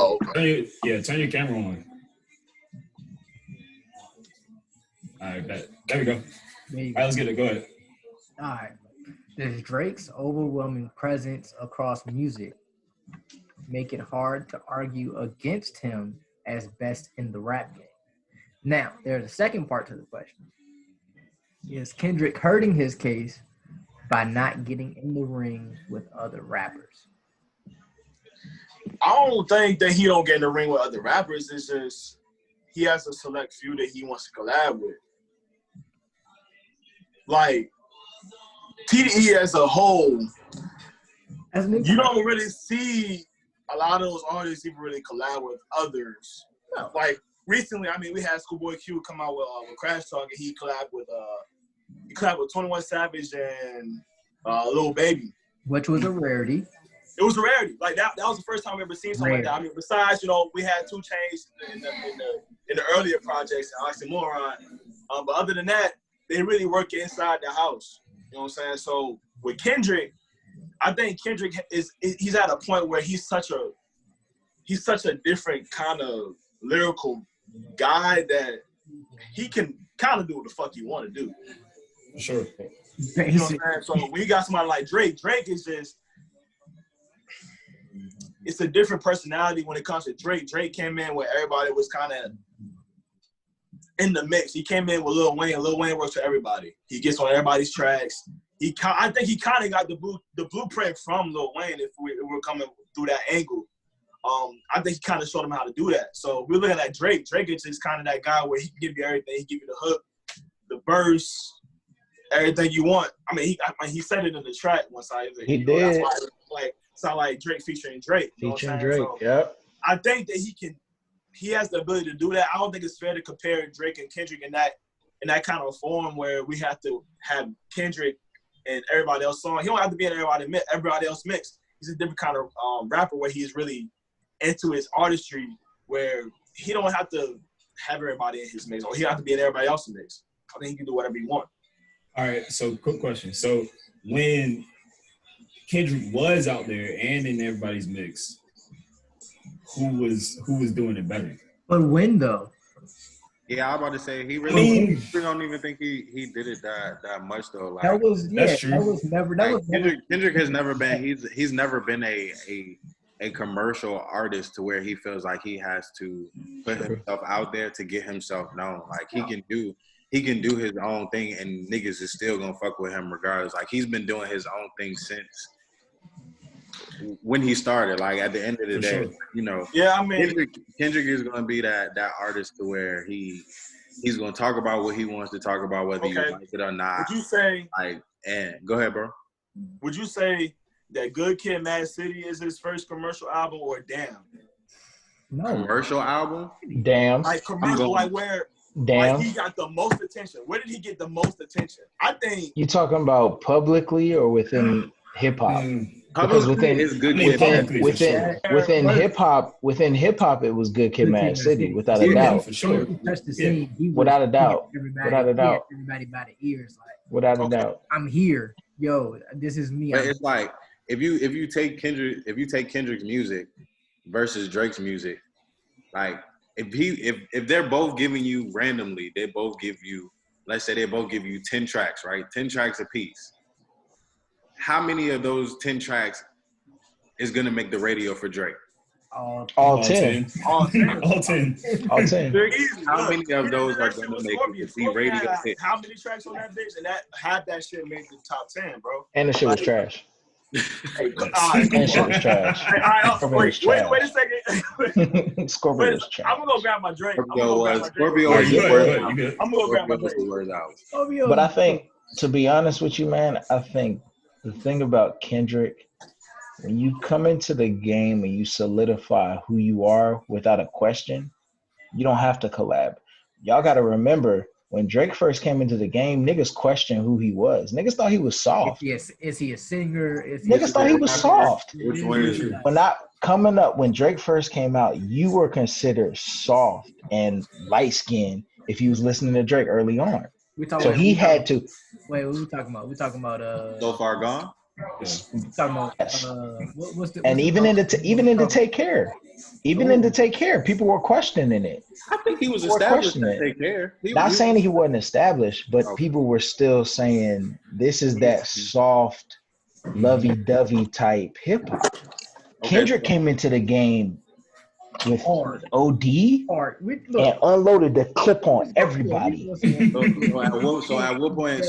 Oh, okay. Turn your camera on. All right, there we go. All right, let's get it. Go ahead. All right. Does Drake's overwhelming presence across music make it hard to argue against him as best in the rap game? Now, there's a second part to the question. Is Kendrick hurting his case by not getting in the ring with other rappers? I don't think that he don't get in the ring with other rappers. It's just he has a select few that he wants to collab with. Like, TDE as a whole, you don't really see a lot of those artists even really collab with others. No. Like, recently, I mean, we had Schoolboy Q come out with Crash Talk, and he collabed with 21 Savage and Lil Baby. Which was a rarity. It was a rarity. Like, that was the first time we ever seen something like that. I mean, besides, we had 2 Chainz in the earlier projects, Oxymoron. But other than that, they really work inside the house. You know what I'm saying? So with Kendrick, I think Kendrick he's at a point where he's such a different kind of lyrical guy that he can kind of do what the fuck he want to do. Sure. You know what I'm saying? So when you got somebody like Drake is just, it's a different personality when it comes to Drake. Drake came in where everybody was kind of in the mix. He came in with Lil Wayne. Lil Wayne works for everybody. He gets on everybody's tracks. I think he kind of got the blueprint from Lil Wayne if we're coming through that angle. I think he kind of showed him how to do that. So we're looking at Drake. Drake is just kind of that guy where he can give you everything. He give you the hook, the verse, everything you want. I mean, he said it in the track one side. He did. That's why it sound like Drake featuring Drake. Featuring Drake, so, yep. I think that he has the ability to do that. I don't think it's fair to compare Drake and Kendrick in that kind of form where we have to have Kendrick and everybody else song. He don't have to be in everybody else mix. He's a different kind of rapper where he's really into his artistry, where he don't have to have everybody in his mix, or he don't have to be in everybody else's mix. I think he can do whatever he wants. All right, so quick question. So when Kendrick was out there and in everybody's mix, who was doing it better? But when though? Yeah, I was about to say he really don't even think he did it that much though. Like that's true. Kendrick has never been he's never been a commercial artist to where he feels like he has to put himself out there to get himself known. Like he can do his own thing and niggas is still gonna fuck with him regardless. Like he's been doing his own thing since when he started. Like at the end of the day, sure. Yeah, I mean, Kendrick is gonna be that artist to where he's gonna talk about what he wants to talk about, whether you like it or not. Would you say go ahead, bro? Would you say that Good Kid, Mad City is his first commercial album, or Damn? No. Commercial album? Damn. Like commercial, like where Damn. Like he got the most attention. Where did he get the most attention? I think you talking about publicly or within hip hop. Because within hip hop, it was Good Kid, Mad City, without a doubt. For sure. Without a doubt. Everybody by the ears, like without a doubt. I'm here, yo. This is me. But it's like if you take Kendrick's music versus Drake's music, like if they're both giving you randomly, let's say they both give you 10 tracks, right? 10 tracks apiece. How many of those 10 tracks is gonna make the radio for Drake? All 10. 10. All 10. All 10. How many of those are gonna make the radio hit? How many tracks on that bitch? And that shit made the top 10, bro. And the shit was trash. And shit was trash. Wait a second. Scorpio was trash. I'm gonna go grab my drink. Scorpio was I'm gonna go grab my drink. But I think, to be honest with you, man, I think the thing about Kendrick, when you come into the game and you solidify who you are without a question, you don't have to collab. Y'all got to remember, when Drake first came into the game, niggas questioned who he was. Niggas thought he was soft. Yes, is he a singer? Niggas thought he was soft. Which one is it? When Drake first came out, you were considered soft and light-skinned if you was listening to Drake early on. So he had to. Wait, what are we talking about? We talking about So Far Gone? Talking about, what's the And even in the Take Care, people were questioning it. I think he was People were established questioning to it. Take Care. Not saying he wasn't established, but Okay. people were still saying this is that soft, lovey-dovey type hip hop. Okay. Kendrick came into the game with Hard. OD and unloaded the clip on everybody. So at what point,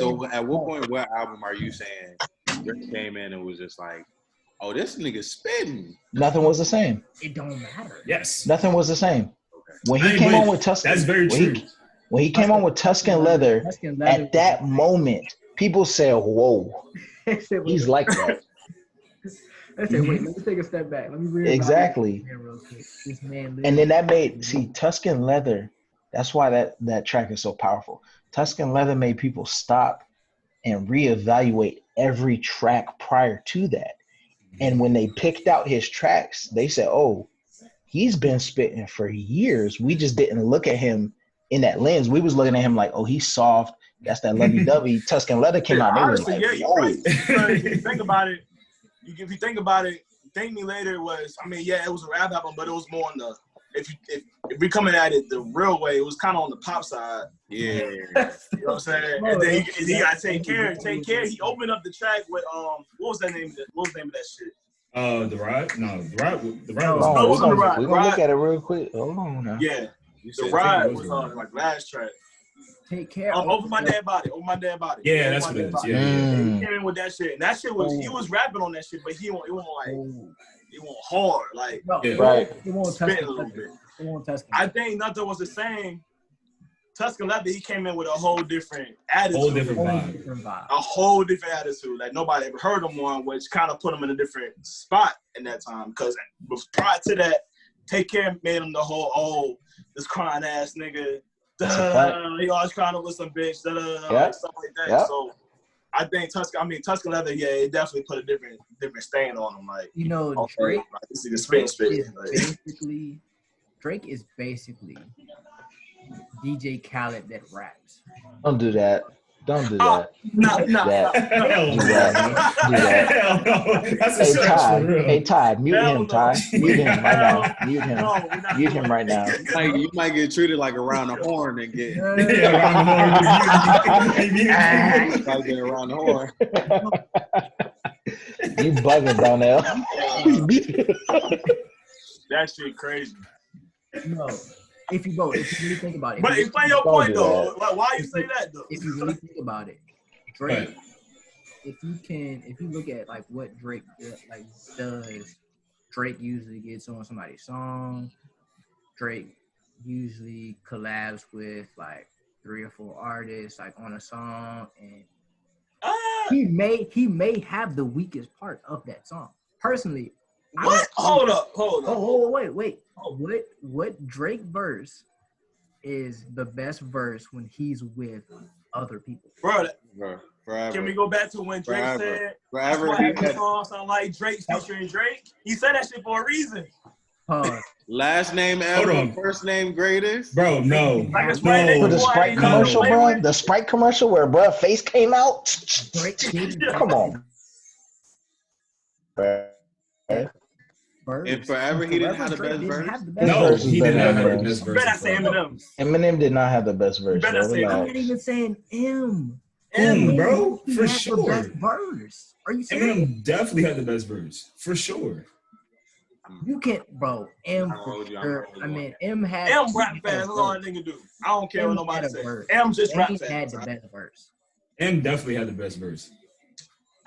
what album are you saying Drake came in and was just like, oh, this nigga spitting? Nothing was the same. It don't matter. Yes. Nothing was the same. Okay. When he came on with Tuscan, that's very true. When he came on with Tuscan Leather, at that moment, people said, "Whoa, he's like that." I said, wait, let me take a step back. Let me read Exactly. real quick. This man And then that made Tuscan Leather. That's why that track is so powerful. Tuscan Leather made people stop and reevaluate every track prior to that. And when they picked out his tracks, they said, "Oh, he's been spitting for years. We just didn't look at him in that lens. We was looking at him like, oh, he's soft. That's that lovey-dovey." Tuscan Leather came out. Honestly, they was like, you're right. If you think about it, Thank Me Later was, I mean, yeah, it was a rap album, but it was more on the, if we're coming at it the real way, it was kind of on the pop side. Yeah. You know what I'm saying? And then he got Take Care. He opened up the track with, what was the name of that shit? The Ride? No, the Ride No, was The Ride. We're going to look at it real quick. Hold on now. Yeah. The Ride was like last track. Take Care. Over My Dead Body. Yeah, that's what it is. Yeah. He came in with that shit. And that shit was, he was rapping on that shit, but it wasn't hard. Like, Right. It won't spitting a little bit. It won't touch. I think nothing was the same. Tuscan Leather, he came in with a whole different attitude. vibe. A whole different attitude. Like, nobody ever heard him on, which kind of put him in a different spot in that time. Because prior to that, Take Care made him the whole, this crying ass nigga. He always crying over some bitch, stuff like that. Yep. So I think Tuscan Leather, yeah, it definitely put a different stain on him. Like, you know, okay, Drake is basically DJ Khaled that raps. Don't do that. Don't do that. No. Do that. Hell no. That's a stretch for real. Hey, Ty, mute him, Ty. Mute him right now. Mute him right now. Like, you might get treated like around the horn and get around the like get around the horn. You bugging, Donnell. That shit crazy. No. If you really think about it. But explain your point though. Like, why you say that though? If you really think about it, Drake. If you look at like what Drake does, Drake usually gets on somebody's song. Drake usually collabs with like 3 or 4 artists like on a song, and he may have the weakest part of that song. Personally, what? Hold up. Oh, wait. What Drake verse is the best verse when he's with other people? Bro, forever. Can we go back to when Drake said forever? Every song sound like Drake featuring Drake. He said that shit for a reason. Last name ever, first name greatest. Bro, no. Like For the Sprite commercial, bro. The Sprite commercial where bro face came out. Come on. And forever he didn't have the best verse. No, he did not have the best verse. Better not say Eminem. Eminem did not have the best verse. Better say I'm not even saying M, bro, for sure. sure. The best verse. Are you serious? Eminem definitely had the best verse, for sure. You can't, bro. M for sure. I mean, M had. M rap fast. That's all that nigga do. I don't care what nobody says. M just rap fast. Had the best verse. M definitely had the best verse.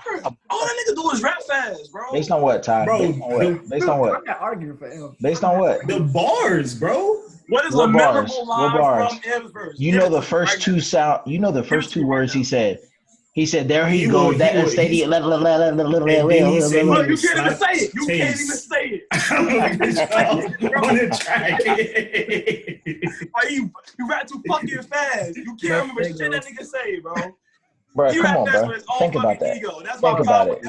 All that nigga do is rap fast, bro. Based on what, Ty? Bro, Based on what? I'm not arguing for M. Based on what? The bars, bro. What is a memorable line from M's verse? You know the first two sound. You know the first two words he said. He said, "There he goes." That stadium. Look, you can't even say it. You can't even say it. On the track. You rap too fucking fast. You can't remember shit that nigga say, bro. Bro, come on, bro. Think about that. Think about it.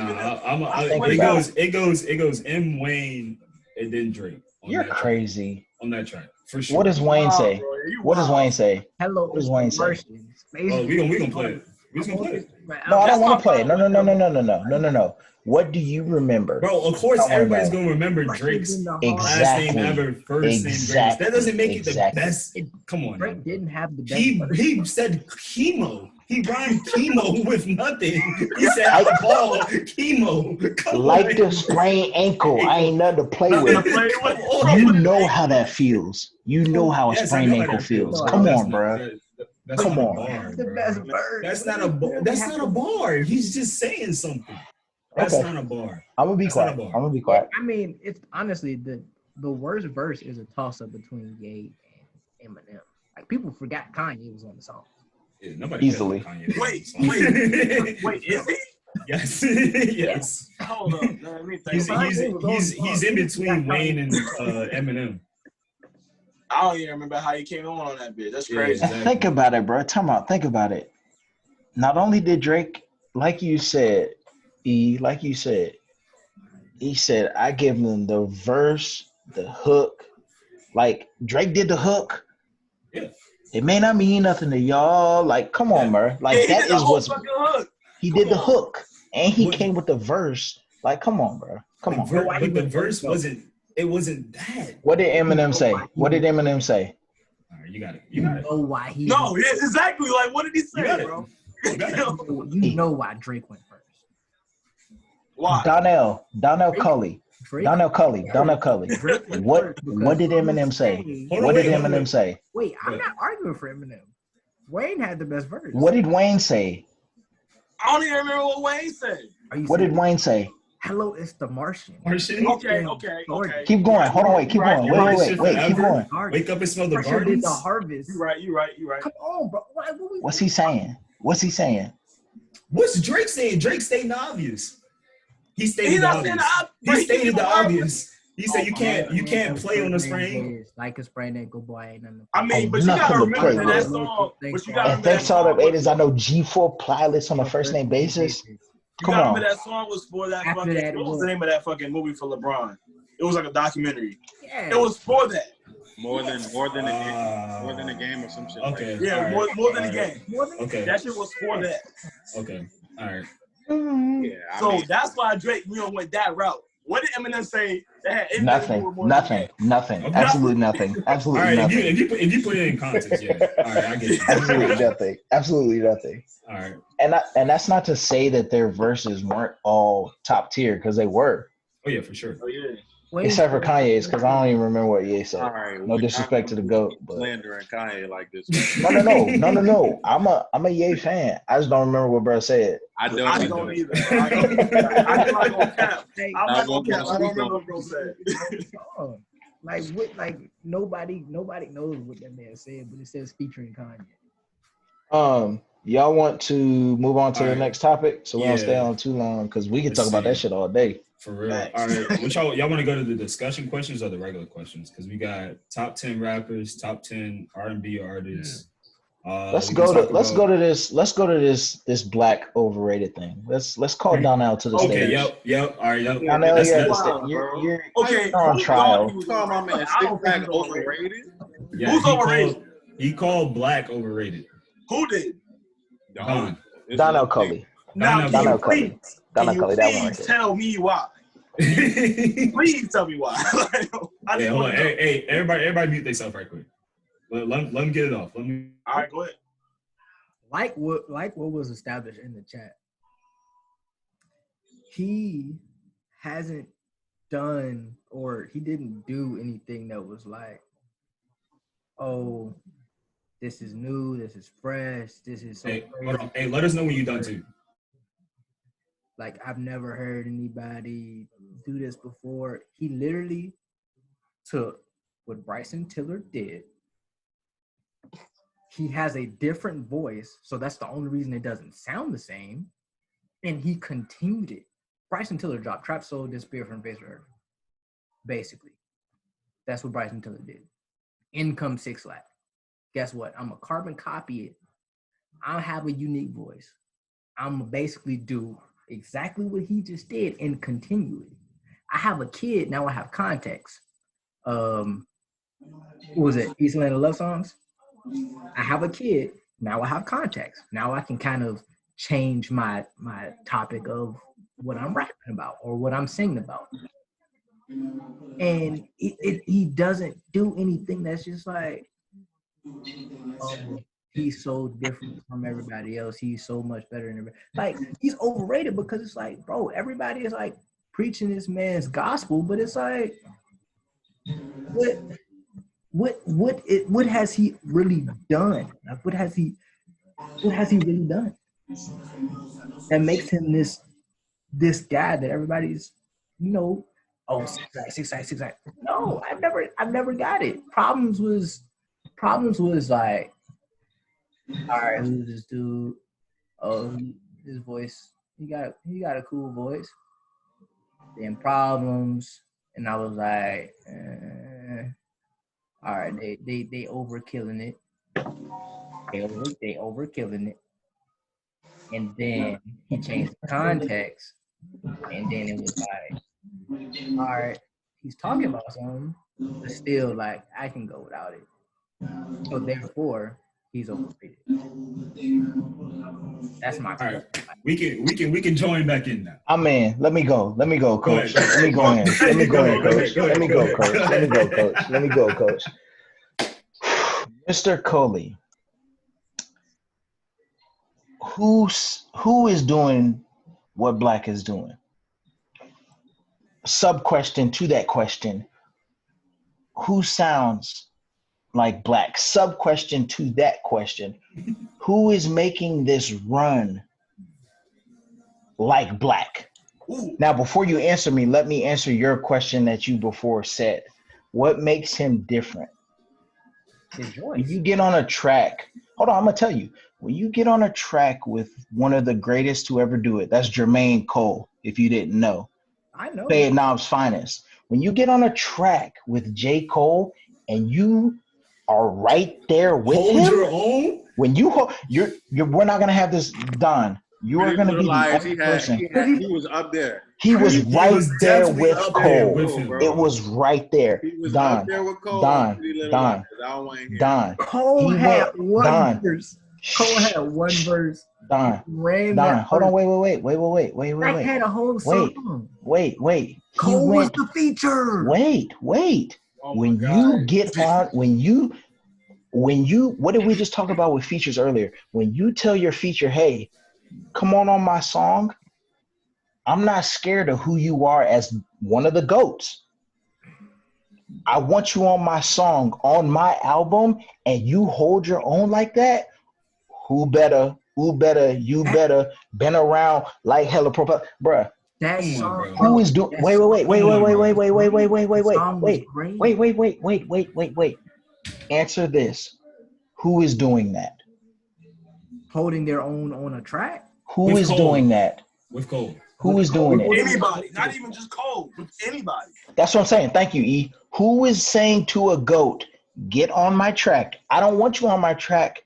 It goes M, Wayne, and then Drake. You're crazy. On that track, for sure. What does Wayne say? What does Wayne say? Hello. What does Wayne say? Oh, we gonna play it. We just gonna play it. No, I don't want my to play it. problem. No. What do you remember? Bro, of course I wanna everybody's know. gonna remember Drake's last Exactly. name ever, first name greatest. That doesn't make it the best. Come on, Drake now. didn't have the best. He said chemo. He rhymed chemo with nothing. He said ball chemo. Come Like on. the sprained ankle, I ain't nothing to play Nothing to with. play with. You know how that feels. You know how a Yes, I sprained know how ankle that feels. feels. Come That's on, not- bro. That's Come not a on. bar, The bro. best verse. That's not a bar. That's not a bar. He's just saying something. That's Okay. not a bar. I'm gonna be That's not a quiet. bar. Yeah, I mean, it's honestly the worst verse is a toss up between Ye and Eminem. Like people forgot Kanye was on the song. Yeah, nobody Easily. cares about Wait, Kanye. Wait, is he? Yes, yes. Hold up. Let me think. He's in between Wayne and Eminem. I don't even remember how he came on that bitch. That's crazy. Yeah, exactly. Think about it, bro. Think about it. Not only did Drake, like you said, he said, I give him the verse, the hook. Like Drake did the hook. Yeah. It may not mean nothing to y'all. Like, come on, bro. Like he that did the is whole what's fucking hook. he did the hook, and he What- came with the verse. Like, come on, bro. Come on. But the verse wasn't that. What did Eminem say? What did Eminem say? All right, you got it. You know why he? No, yeah, exactly. Like, what did he You got say, it. bro? You got it. You know why Drake went first. Why? Donnell Cully. Drake, Donnell Cully. Drake went What first because what did Eminem say? Hold on, What did wait, Eminem say? Wait, I'm not arguing for Eminem. Wayne had the best verse. What did Wayne say? I don't even remember what Wayne said. Are you What did serious? Wayne say? Hello, it's the Martian. Martian? Okay. Keep going. Hold on, wait. Keep going. Wait. Keep going. Wake up and smell the Martian did gardens. the harvest. You right. Come on, bro. What's he saying? What's Drake saying? Drake stating the obvious. He stated He's the not saying obvious. the He stated the obvious. obvious. He said you can't play on the sprain. Like a sprain ankle, boy. Ain't nothing. I mean, but you Nothing gotta to remember play that with. song. But you gotta And remember that thanks all the song. haters, I know G4 pilots on a first name basis. You Come gotta on. remember that song was for that After fucking. that, What was the name of that fucking movie for LeBron? It was like a documentary. Yeah. It was for that. More than a game or some shit. Okay. Like that. Yeah, All right. more than a game. Okay. That shit was for that. Okay. All right. Yeah, So that's why Drake, went that route. What did Eminem say that had anything to do with more than a game? Nothing. Okay. Absolutely nothing. All Absolutely right. nothing. If you put it in context, yeah. All right. I get you. Absolutely nothing. All right. And that's not to say that their verses weren't all top tier, because they were. Oh yeah, for sure. Oh yeah. Except for Kanye's, because I don't even remember what Ye said. All right. No disrespect to the GOAT, but Slandering Kanye like this. no. I'm a Ye fan. I just don't remember what bro said. I don't either. I'm not gonna cap. I don't remember what bro said. Like nobody knows what that man said, but it says featuring Kanye. Y'all want to move on to the Alright. next topic, so we don't Yeah. stay on too long, because we can Let's talk about see. that shit all day. For real. All right. What y'all want to go to the discussion questions or the regular questions? Because we got top 10 rappers, top 10 R&B artists. Let's go to this black overrated thing. Let's call Donnell to the Okay. stage. Yep. All right. Yep. Donnell, That's you're, good. you're Okay, on trial. You call my man Stick Back overrated? Yeah, Who's overrated? He called Black overrated. Who did? Don. Donnell Cully. Now, Donnell can you Cully, that one right please there. tell me why? Yeah, Please tell me why. I just hold want on. to know. Hey, everybody mute themselves right quick. Let them get it off. All right, go ahead. Like what was established in the chat. He hasn't done, or he didn't do anything that was like, oh, this is new, this is fresh, this is so Hey, crazy. hold on. Hey, let us know when you're done too. Like, I've never heard anybody do this before. He literally took what Bryson Tiller did. He has a different voice, so that's the only reason it doesn't sound the same. And he continued it. Bryson Tiller dropped Trap Soul, Disappear from Face of Earth. Basically. That's what Bryson Tiller did. In comes 6 Lat. Guess what? I'm a carbon copy it. I have a unique voice. I'm gonna basically do exactly what he just did and continue it. I have a kid, now I have context. What was it? Eastland Love Songs? I have a kid, now I have context. Now I can kind of change my topic of what I'm rapping about or what I'm singing about. And he doesn't do anything that's just like, oh, he's so different from everybody else. He's so much better than everybody. Like, he's overrated because it's like, bro, everybody is like preaching this man's gospel, but it's like, what has he really done? Like, what has he really done that makes him this guy that everybody's, oh, 6'9". No, I've never got it. Problems was like, all right, who's this dude? Oh, his voice. He got a cool voice. Then Problems, and I was like, all right, they overkilling it. They overkilling it. And then he changed the context, and then it was like, all right, he's talking about something, but still, like, I can go without it. So therefore, he's overrated. That's my All right, we can join back in now. I'm in. Let me go, coach. Let me go in, coach. Let me go, coach. Mr. Coley, who is doing what Black is doing? Sub question to that question: who sounds like Black? Sub question to that question: who is making this run like Black? Ooh. Now, before you answer me, let me answer your question that you before said. What makes him different? His voice. When you get on a track, hold on, I'm gonna tell you. When you get on a track with one of the greatest to ever do it, that's Jermaine Cole. If you didn't know, I know. Vietnam's finest. When you get on a track with J. Cole and you are right there with Hold him, your own. when you're we're not gonna have this, Don. You are gonna be the only person. He was up there. He was right there with Cole. with him, It was right there. He was Don, up there with Cole. Don, Cole He had went. one Don. verse. Cole had one verse. Don. Ran Don. that Hold on. verse. Wait. Black had a whole song. Wait. Cole was the feature. Wait. Oh When my you God. get on, when you, what did we just talk about with features earlier? When you tell your feature, hey, come on my song, I'm not scared of who you are as one of the GOATs. I want you on my song, on my album, and you hold your own like that. You better been around like hella bruh. That Come on, song. bro. Who is doing? Wait. Answer this. Who is doing that? Holding their own on a track. Who With is Cole. doing that? With Cole. Who is doing it? Anybody, not even just Cole, with anybody. That's what I'm saying. Thank you, E. Who is saying to a GOAT, get on my track? I don't want you on my track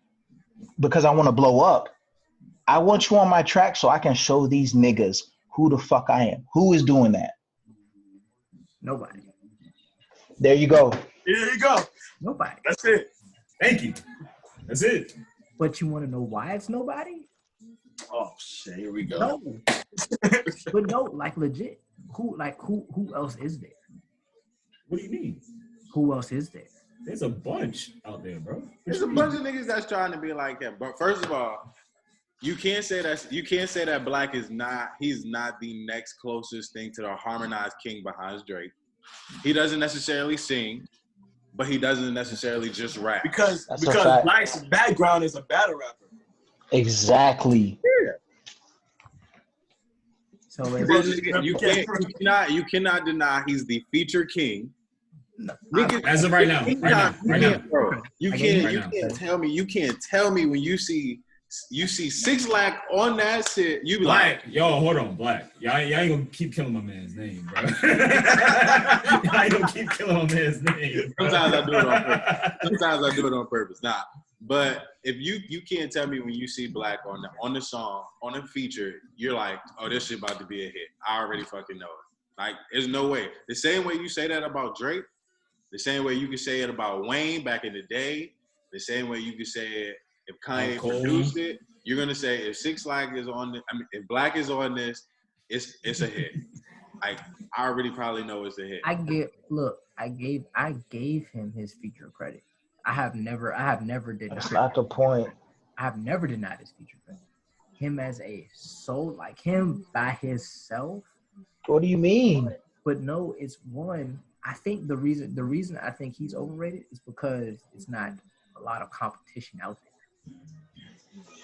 because I want to blow up. I want you on my track so I can show these niggas who the fuck I am. Who is doing that? Nobody. There you go. Here you go. Nobody. That's it. Thank you. That's it. But you want to know why it's nobody? Oh shit, here we go. No. But no, like legit. Who else is there? What do you mean? Who else is there? There's a bunch out there, bro. There's a bunch of niggas that's trying to be like him. But first of all, you can't say that Black is not. He's not the next closest thing to the harmonized king behind Drake. He doesn't necessarily sing, but he doesn't necessarily just rap. Because That's a fact. Black's background is a battle rapper. Exactly. So You cannot deny he's the feature king. Niggas, As of right now. bro. You can't now. tell me when you see 6 Lack on that shit. You be Black, like, yo, hold on, Black. Y'all ain't gonna keep killing my man's name, bro. Y'all ain't gonna keep killing my man's name, bro. Sometimes I do it on purpose. Nah, but if you can't tell me when you see Black on the song, on the feature, you're like, oh, this shit about to be a hit. I already fucking know it. Like, there's no way. The same way you say that about Drake, the same way you can say it about Wayne back in the day, the same way you can say it if Kanye produced it, you're gonna say if 6 Flag is on this, I mean, if Black is on this, it's a hit. Like I already probably know it's a hit. I gave him his feature credit. I have never denied. That's not the point. I have never denied his feature credit. Him as a soul, like him by himself. What do you mean? But no, it's one. I think the reason I think he's overrated is because it's not a lot of competition out there.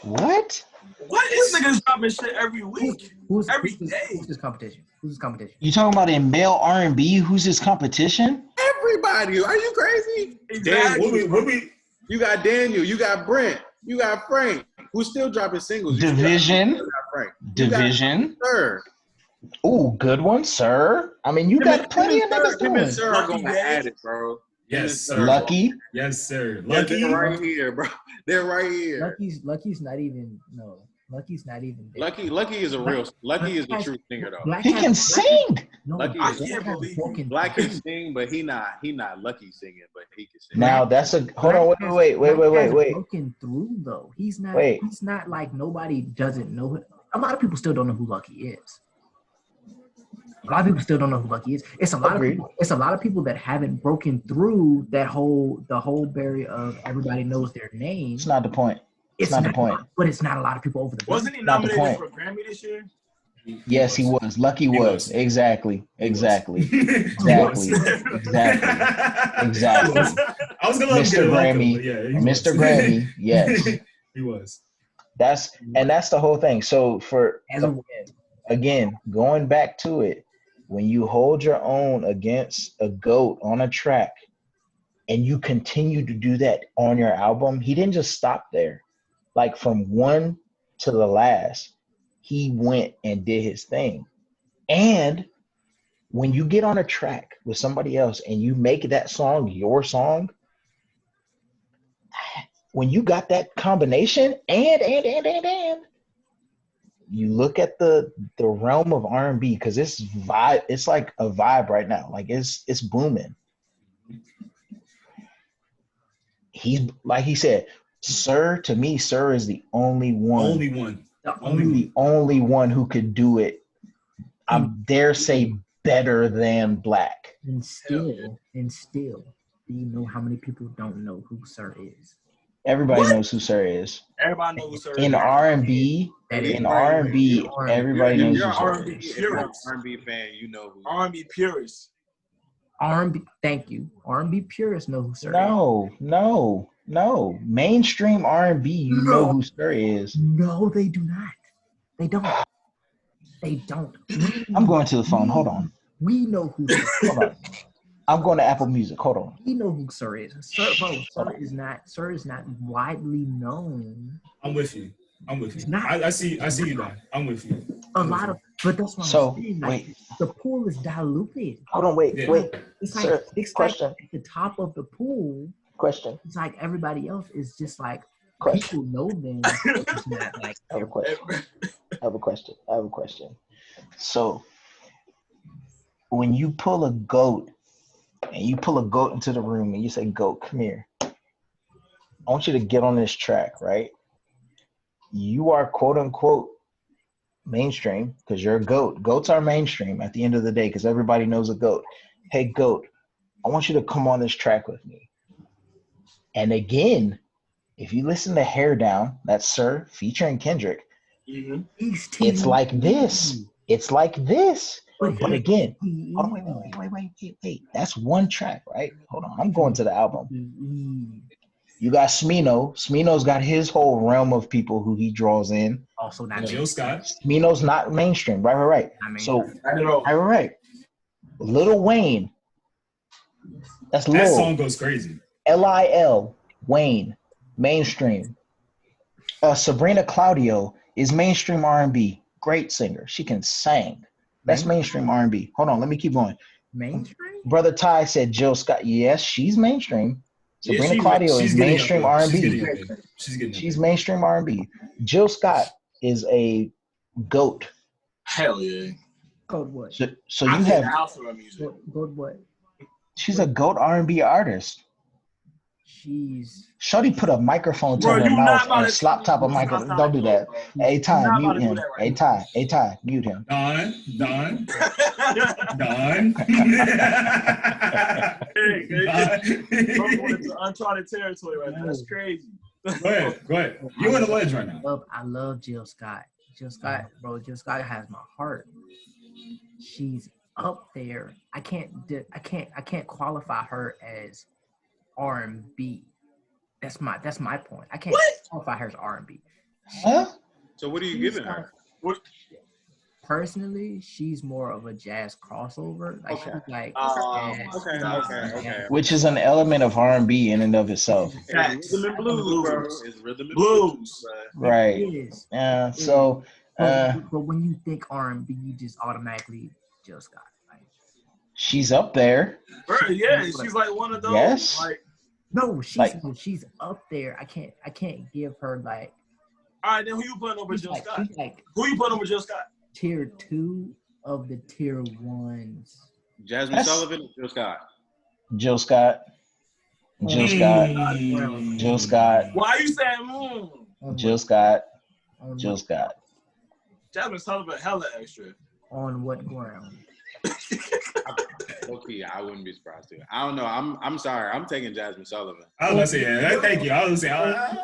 What? What is niggas dropping shit every week? Every day? Who's his competition? You talking about in male R&B? Who's his competition? Everybody. Are you crazy? Exactly. What we You got Daniel. You got Brent. You got Frank, who's still dropping singles. Division. Division. Sir. Ooh, good one, sir. I mean, you got plenty of niggas Him and doing. Sir are going to add it, bro. Yes, sir. Lucky. Yes, sir. Yeah, Lucky. they're right here, bro. They're right here. Lucky's not even there. Lucky is a true singer though. He can sing. No, Lucky I is can't believe Black can sing, but he not Lucky singing, but he can sing. Now that's a hold on. Wait. Broken through though. He's not. Wait. He's not like nobody doesn't know him. A lot of people still don't know who Lucky is. A lot of people still don't know who Lucky is. It's a lot of people. It's a lot of people that haven't broken through the whole barrier of everybody knows their name. It's not the point. It's not the point. But it's not a lot of people over the. Wasn't he nominated for Grammy this year? Yes, he was. Lucky was. Exactly. Exactly. I was gonna Mr. Grammy. Yeah, Mr. Grammy. Yes. He was. That's the whole thing. So again, going back to it, when you hold your own against a GOAT on a track and you continue to do that on your album, he didn't just stop there. Like from one to the last, he went and did his thing. And when you get on a track with somebody else and you make that song your song, when you got that combination and you look at the realm of R&B, because it's like a vibe right now. Like it's booming. He's like he said, Sir, to me, Sir is the only one who could do it. I dare say better than Black. And still, do you know how many people don't know who Sir is? Everybody knows who Sir is. Everybody knows who Sir is. In R&B, everybody knows who Sir is. You're an R&B fan, you know who. R&B purists. R&B, thank you. R&B purists know who Sir is. No. Mainstream R&B, you know who Sir is. No, they do not. They don't. They don't. I'm going to the phone. Hold on. We know who Sir is. Hold on. I'm going to Apple Music. Hold on. We know who Sir is. Sir is not widely known. I'm with you. I see you now. I'm with you. But that's what I'm saying. Like, the pool is diluted. Hold on, wait. It's like, Sir, question. Like at the top of the pool. Question. It's like everybody else is just like Question. people know them. It's not like I have a question. So when you pull a GOAT and you pull a GOAT into the room and you say, GOAT, come here. I want you to get on this track, right? You are quote unquote mainstream because you're a GOAT. GOATs are mainstream at the end of the day because everybody knows a GOAT. Hey, GOAT, I want you to come on this track with me. And again, if you listen to Hair Down, that's Sir featuring Kendrick, it's like this. It's like this. But again, hold on, wait. That's one track, right? Hold on. I'm going to the album. You got Smino. Smino's got his whole realm of people who he draws in. Also not Jill Scott. Smino's not mainstream. Right. So, right. Lil Wayne. That Song goes crazy. Lil Wayne, mainstream. Sabrina Claudio is mainstream R&B. Great singer. She can sing. That's mainstream R&B. Hold on, let me keep going. Mainstream? Brother Ty said Jill Scott. Yes, she's mainstream. Sabrina Claudio is mainstream R&B. She's mainstream R&B. Jill Scott is a GOAT. Hell yeah. GOAT what? So you have Alpha music. GOAT what? She's a GOAT R&B artist. Shorty put a microphone to Bro, her you not mouth about and to slop top a stop, microphone. Don't do that. bro. Hey, Ty, You're not mute about to do him. that right Hey, Ty, mute him. Don. Hey, bro, going into uncharted territory right now. That's crazy. Go ahead. You on the ledge right now. I love Jill Scott. Jill Scott has my heart. She's up there. I can't qualify her as R&B. That's my point. I can't qualify her as R&B. Huh? So what are you giving her? What? Personally, she's more of a jazz crossover. Like Okay. she's like Okay. Which is an element of R&B in and of itself. Facts. Rhythm and blues, bro. It's rhythm and Blues. bro. Right. It is. Yeah. So. But when you think R&B, you just automatically Jill Scott. Like, She's up there. Bro, yeah, she's like one of those. Yes. Like, no, she's up there. I can't give her like. all right, then who you putting over Jill Scott? Like, Who you putting over Jill Scott? tier 2 of the tier 1s. Jasmine Sullivan or Jill Scott? Jill Scott. Why are you saying Jill Scott. Jasmine Sullivan hella extra. On what ground? Okay, I wouldn't be surprised too. I don't know. I'm sorry. I'm taking Jasmine Sullivan. I was gonna say, yeah, thank you. I was gonna say,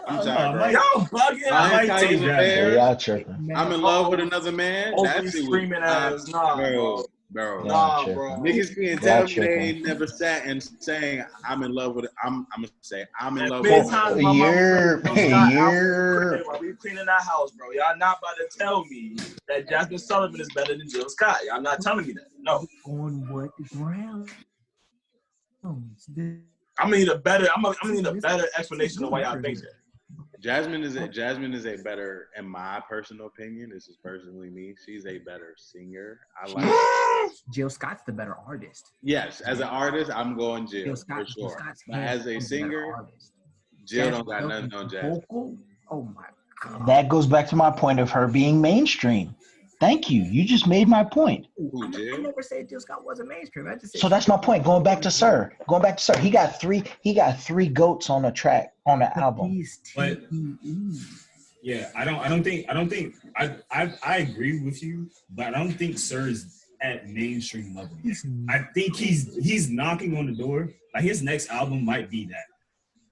I'm sorry, bro. Y'all bugging. I might take Jasmine. Y'all tripping. I'm in love with another man. Overly screaming ass. Nah, bro. Bro. Nah, Yeah, bro. Niggas being Yeah, tell me they ain't never sat and saying I'm in love with it. I'm gonna say I'm in love Many with times it. my mama You're- played Jill Scott you're- album while we cleaning that house, bro. Y'all not about to tell me that Jasmine Sullivan is better than Jill Scott. Y'all not telling me that. No. On what ground? I'm gonna need a better explanation of why y'all think that. Jasmine is a better, in my personal opinion, this is personally me, she's a better singer. I like Jill Scott's the better artist. Yes, as an artist, I'm going Jill, Jill Scott, for sure. Scott's But as a singer, Jill don't got nothing on Jasmine. Vocal? Oh my god. That goes back to my point of her being mainstream. Thank you. You just made my point. Who, I Jill? never said Jill Scott wasn't mainstream. I just said So that's my point. Going back to Sir. He got three goats on the track on the album. He's But- TDE. yeah, I agree with you, but I don't think Sir's at mainstream level. I think he's knocking on the door. Like his next album might be that.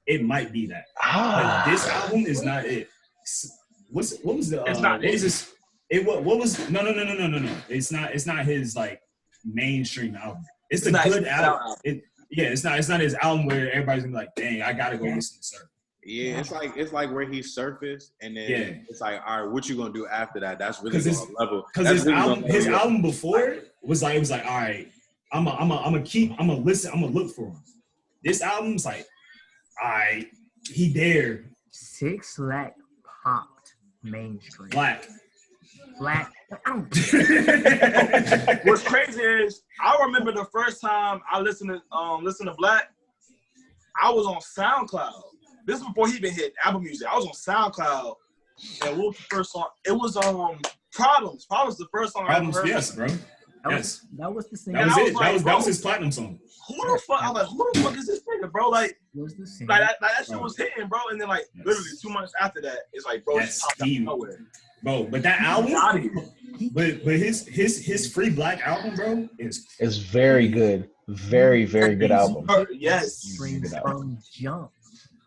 It might be that. But this album is not it. What was the? It's not what was it. this? What was? No. It's not his like mainstream album. It's a not good his album. album. It's not his album where everybody's gonna be like, dang, I gotta go listen to Sir. Yeah, it's like where he surfaced, and then Yeah. it's like, all right, what you gonna do after that? That's really 'Cause gonna it's- level. Because That's really his gonna level. album before was like, all right, I'm gonna listen, I'm gonna look for him. This album's like, all right, he there, 6 Lack popped mainstream. black. Black. I don't What's crazy is I remember the first time I listened to Black, I was on SoundCloud. This is before he even hit Apple Music. I was on SoundCloud, and what was the first song? It was Problems. Problems the first song Problems, I ever heard. yes, bro. Yes, That was the same. that was I was it. like, That was his platinum song. Who the fuck? I'm like, who the fuck is this nigga, bro? Like Was the same. that shit was hitting, bro. And then like Yes. literally 2 months after that, it's like, bro, Yes, it's popped out he- of nowhere. Bro, but that album, Out of here. but his Free Black album, bro, is It's very good. Very, very good album. Yes, Streams Good from jump.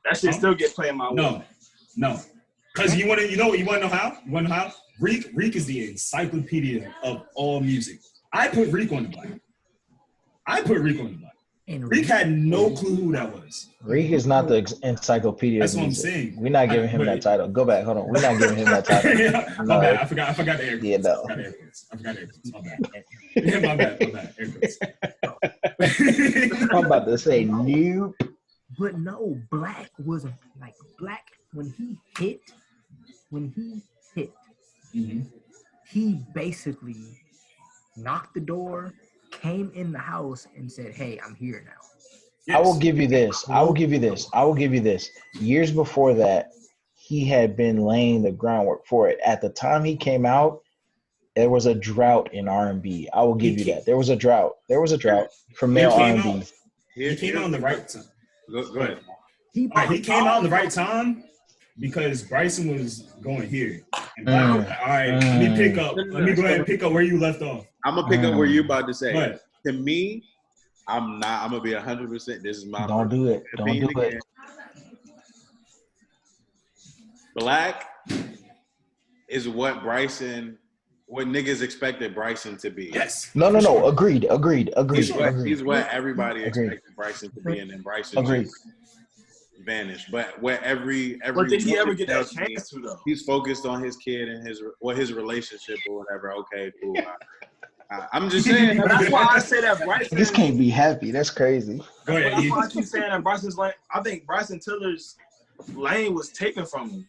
that shit still get played my way. no. Because you want to know how? You want to know how? Reek is the encyclopedia of all music. I put Reek on the Black. And Reek had no clue who that was. Reek is not the encyclopedia. That's of what I'm music. saying. We're not giving him that title. Go back. Hold on. We're not giving him that title. My bad. I forgot the air quotes. Yeah, no. I forgot air quotes. My bad. Yeah, my bad. Air quotes. I'm about to say new. But no, Black was like Black when he hit. Mhm. He basically knocked the door, came in the house, and said, "Hey, I'm here now." Yes. I will give you this. Years before that, he had been laying the groundwork for it. At the time he came out, there was a drought in R&B. I will give you that. There was a drought for male came R&B. He came out in the right time. Go ahead. He came out in the right time because Bryson was going here. And Black was like, all right, let me pick up. Let me go ahead and pick up where you left off. I'm gonna pick up where you about to say. But To me, I'm gonna be 100%. This is my Don't do it. Don't do it. Black is what niggas expected Bryson to be. yes. No. Agreed. He's what everybody expected Bryson to be, and then Bryson just vanished. But where every But did he ever get that chance to though? He's focused on his kid and his relationship or whatever. Okay, cool. I'm just saying. That's why I say that Bryson. This can't be happy. That's crazy. Go ahead. That's why I keep saying that Bryson's lane. I think Bryson Tiller's lane was taken from him.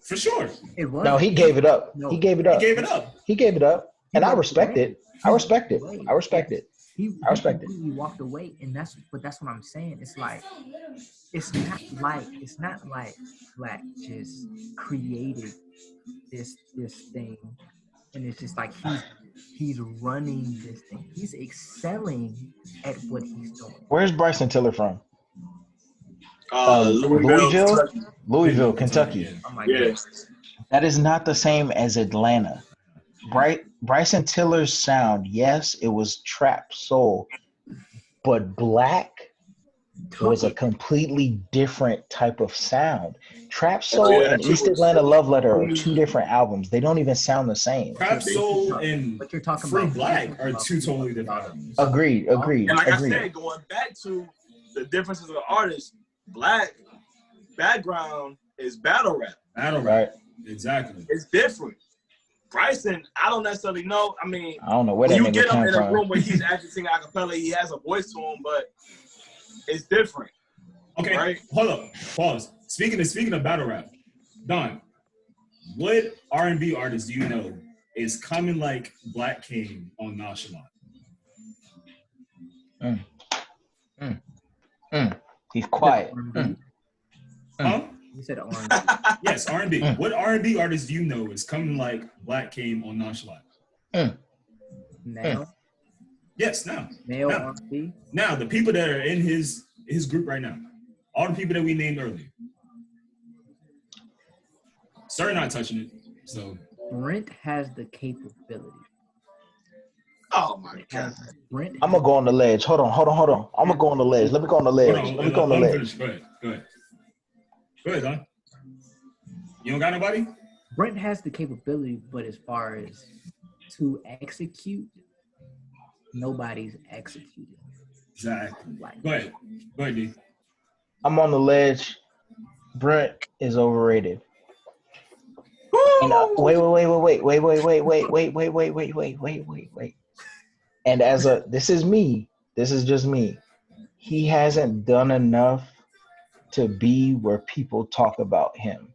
For sure. It was. No, he gave it up. No. He gave it up. He gave it up. He gave it up. And I walked respect away. it. I respect it. He I respect it. He I respect it. He walked away, and that's what I'm saying. It's like it's not like Black just created this thing, and it's just like he's running this thing. He's excelling at what he's doing. Where's Bryson Tiller from? Louisville, Kentucky. Oh my Yeah. God. That is not the same as Atlanta. Bryson Tiller's sound, yes, it was trap soul, but Black was a completely different type of sound. Trap soul and East Atlanta Love Letter are two different albums. They don't even sound the same. Trap Soul and But you're talking Free about Black are two totally different albums. Agreed. And like I said, going back to the differences of the artists, Black background is battle rap. Battle Right. rap. Exactly. It's different. Bryson, I don't necessarily know. I mean, I don't know where that when you nigga get him came in a from. room where he's actually singing a cappella, he has a voice to him, but it's different. Okay, Right. hold up. Pause. Speaking of battle rap, Don, what R&B artist do you know is coming like Black King on Nonchalant? He's quiet. Huh? You said R&B. Yes, R&B. What R&B artist do you know is coming like Black King on Nonchalant? Now, Yes, now. male R&B. Now, the people that are in his group right now, all the people that we named earlier. Sir not touching it, so. Brent has the capability. Oh my God. Brent. I'm gonna go on the ledge. Hold on. I'm gonna go on the ledge. Let me go on the ledge. Hold on, Let me go on the let me ledge. finish. Go ahead, Don. You don't got nobody? Brent has the capability, but as far as to execute, nobody's executing. Exactly. Like, Go ahead, D. I'm on the ledge. Brent is overrated. And, wait. And this is me. This is just me. He hasn't done enough to be where people talk about him.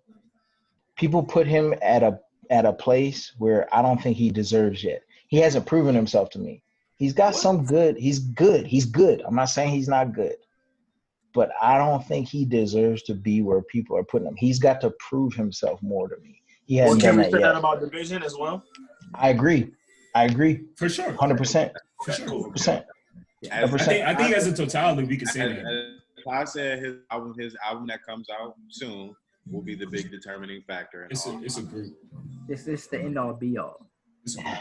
People put him at a place where I don't think he deserves yet. He hasn't proven himself to me. He's got some good. He's good. I'm not saying he's not good. But I don't think he deserves to be where people are putting him. He's got to prove himself more to me. He hasn't Can done we that say yet. that about Dvsn as well? I agree. For sure. 100%. For sure. 100%. I think as a totality, we can say that. I said his album that comes out soon will be the big determining factor. It's a group. it's the end all be all. It's a group.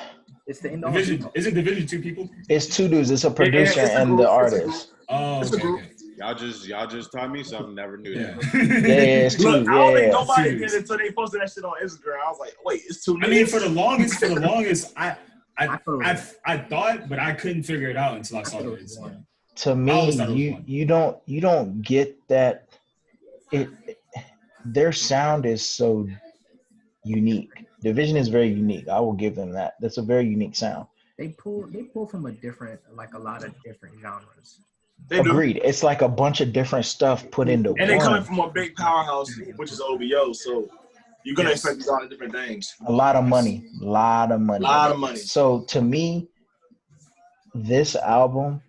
It's the end all. Division, is it Division 2 people? It's two dudes. It's a producer it's a and group. the It's a artist. Oh, It's a okay. group. Y'all just taught me something. Never knew Yeah. that. Yeah, it's two. Look, I don't think Yeah. nobody Serious. did it until they posted that shit on Instagram. I was like, wait, it's two I mean, niggas? for the longest, I thought, but I couldn't figure it out until I saw the Instagram. To I always thought it was me, one. you don't get that. Their sound is so unique. Division is very unique. I will give them that. That's a very unique sound. They pull from a lot of different genres. They do. Agreed. It's like a bunch of different stuff put into And they coming one. from a big powerhouse, which is OVO, so you're gonna expect a lot of different things. A lot of money. A lot of money. So to me, this album,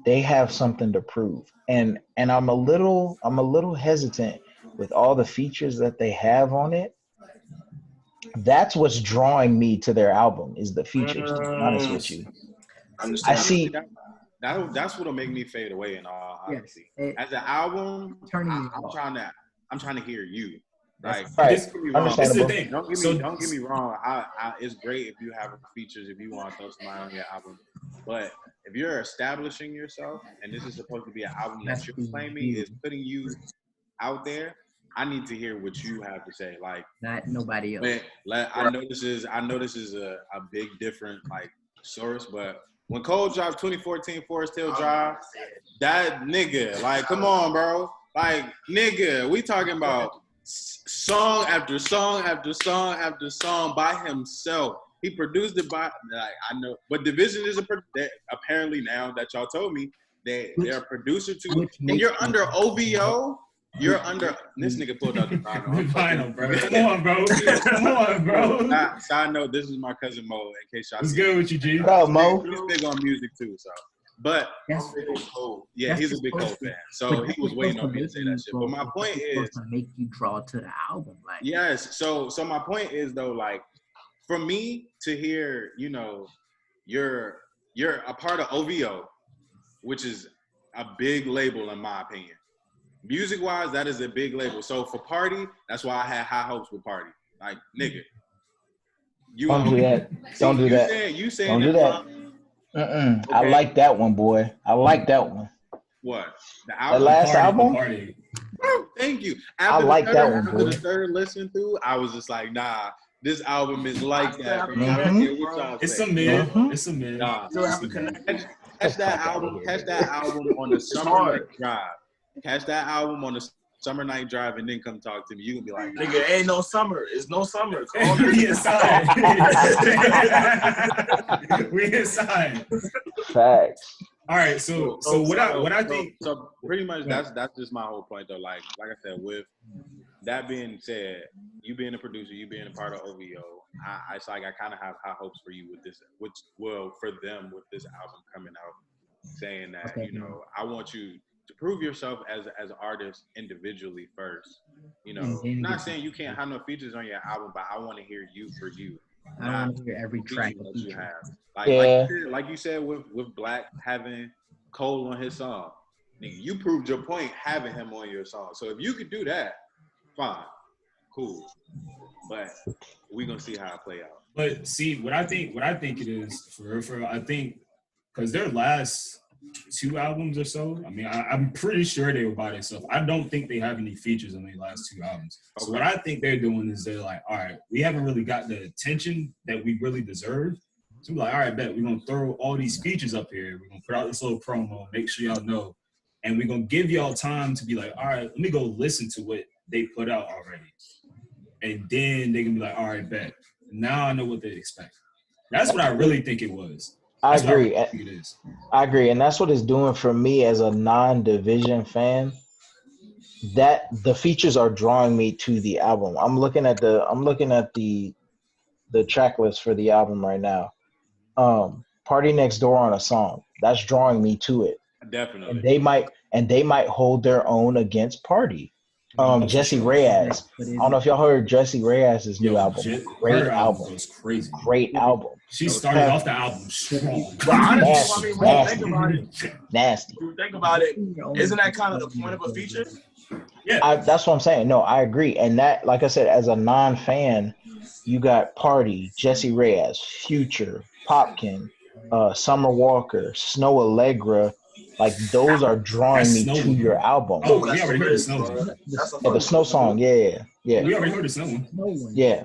they have something to prove. And I'm a little hesitant with all the features that they have on it. That's what's drawing me to their album is the features, to be honest with you. I see that's what'll make me fade away in all honesty. Yes. As an album, Turning I'm trying to hear you. Like, right. don't get me wrong. This is the Understandable. thing. Don't get me wrong. It's great if you have features, if you want to throw somebody on your album. But if you're establishing yourself, and this is supposed to be an album that you're claiming is putting you out there, I need to hear what you have to say. Like, not nobody else. I know this is a big different like source, but when Cole dropped 2014 Forest Hill Drive, that nigga, like, come on, bro. Like, nigga, we talking about song after song after song after song by himself. He produced it by, like, I know, but Dvsn is apparently now that y'all told me that they're a producer too. And you're under OVO. You're under, this nigga pulled out the vinyl, bro. Come on, bro. Come on, bro. Side note, this is my cousin Mo, in case y'all What's good with you, G? What up, Mo? He's big on music too, so. But, yeah, he's a big Cole fan. So he was waiting on me to say that shit. But my point is, to make you draw to the album. Like, yes, so my point is, though, like, for me to hear, you know, you're a part of OVO, which is a big label in my opinion. Music-wise, that is a big label. So for Party, that's why I had high hopes with Party. Like, nigga. Don't do that. Don't do that. Don't do that. Okay. I like that one, boy. I like that one. What? The last album? Party. Thank you. I like that one, boy. After the third listen through, I was just like, nah, this album is like that. It's a mid. It's a mid. Nah, catch that album on the Summer Night Drive. Catch that album on the Summer Night Drive and then come talk to me. You can be like, nigga, ain't no summer. It's no summer. We inside. We inside. Facts. All right, so what I think. So pretty much that's just my whole point though. Like I said, with that being said, you being a producer, you being a part of OVO, it's like I kind of have high hopes for you with this, for them with this album coming out, saying that you know I want you to prove yourself as an artist individually first. You know, not saying you can't have no features on your album, but I want to hear you for you. I want to hear every track that you have. Like you said with Black having Cole on his song, nigga, you proved your point having him on your song. So if you could do that, fine, cool. But we gonna see how it play out. But see, what I think it is for I think because their last 2 albums or so, I mean, I'm pretty sure they were by themselves. I don't think they have any features on their last 2 albums. Okay. So what I think they're doing is they're like, all right, we haven't really got the attention that we really deserve. So we're like, all right, bet we're going to throw all these features up here. We're going to put out this little promo, make sure y'all know. And we're going to give y'all time to be like, all right, let me go listen to what they put out already. And then they can be like, all right, bet. Now I know what they expect. That's what I really think it was. I agree. I agree, and that's what it's doing for me as a non-Dvsn fan. That the features are drawing me to the album. I'm looking at the track list for the album right now. Party Next Door on a song that's drawing me to it. Definitely. And they might hold their own against Party. Jesse Reyes. I don't know if y'all heard Jesse Reyes' new album. Great album. Was crazy. Great album. She started off the album strong. Nasty. When you think about it, isn't that kind of the point of a feature? Yeah. That's what I'm saying. No, I agree. And that, like I said, as a non-fan, you got Party, Jesse Reyes, Future, Popkin, Summer Walker, Snow Allegra. Like, those are drawing me to your album. Oh, we already heard the Snow song. Yeah, the Snow song, yeah. We already heard the Snow one. Yeah.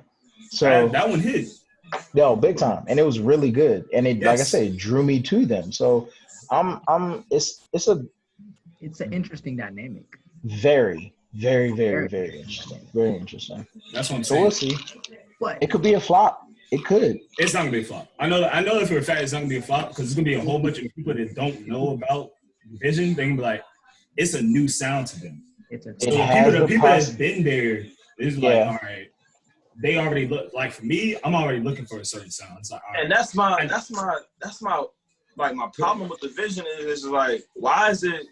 So that one hit. No, big time. And it was really good. And it, like I said, it drew me to them. So it's an interesting dynamic. Very, very, very, very interesting. Very interesting. That's what I'm so saying. We'll see. What? It could be a flop. It could. It's not gonna be a flop. I know that for a fact it's not gonna be a flop because it's gonna be a whole bunch of people that don't know about Dvsn. They're gonna be like, it's a new sound to them. It's a people that's been there is like, all right, they already look like for me, I'm already looking for a certain sound. It's like, all right. And that's my like my problem with Dvsn is like, why is it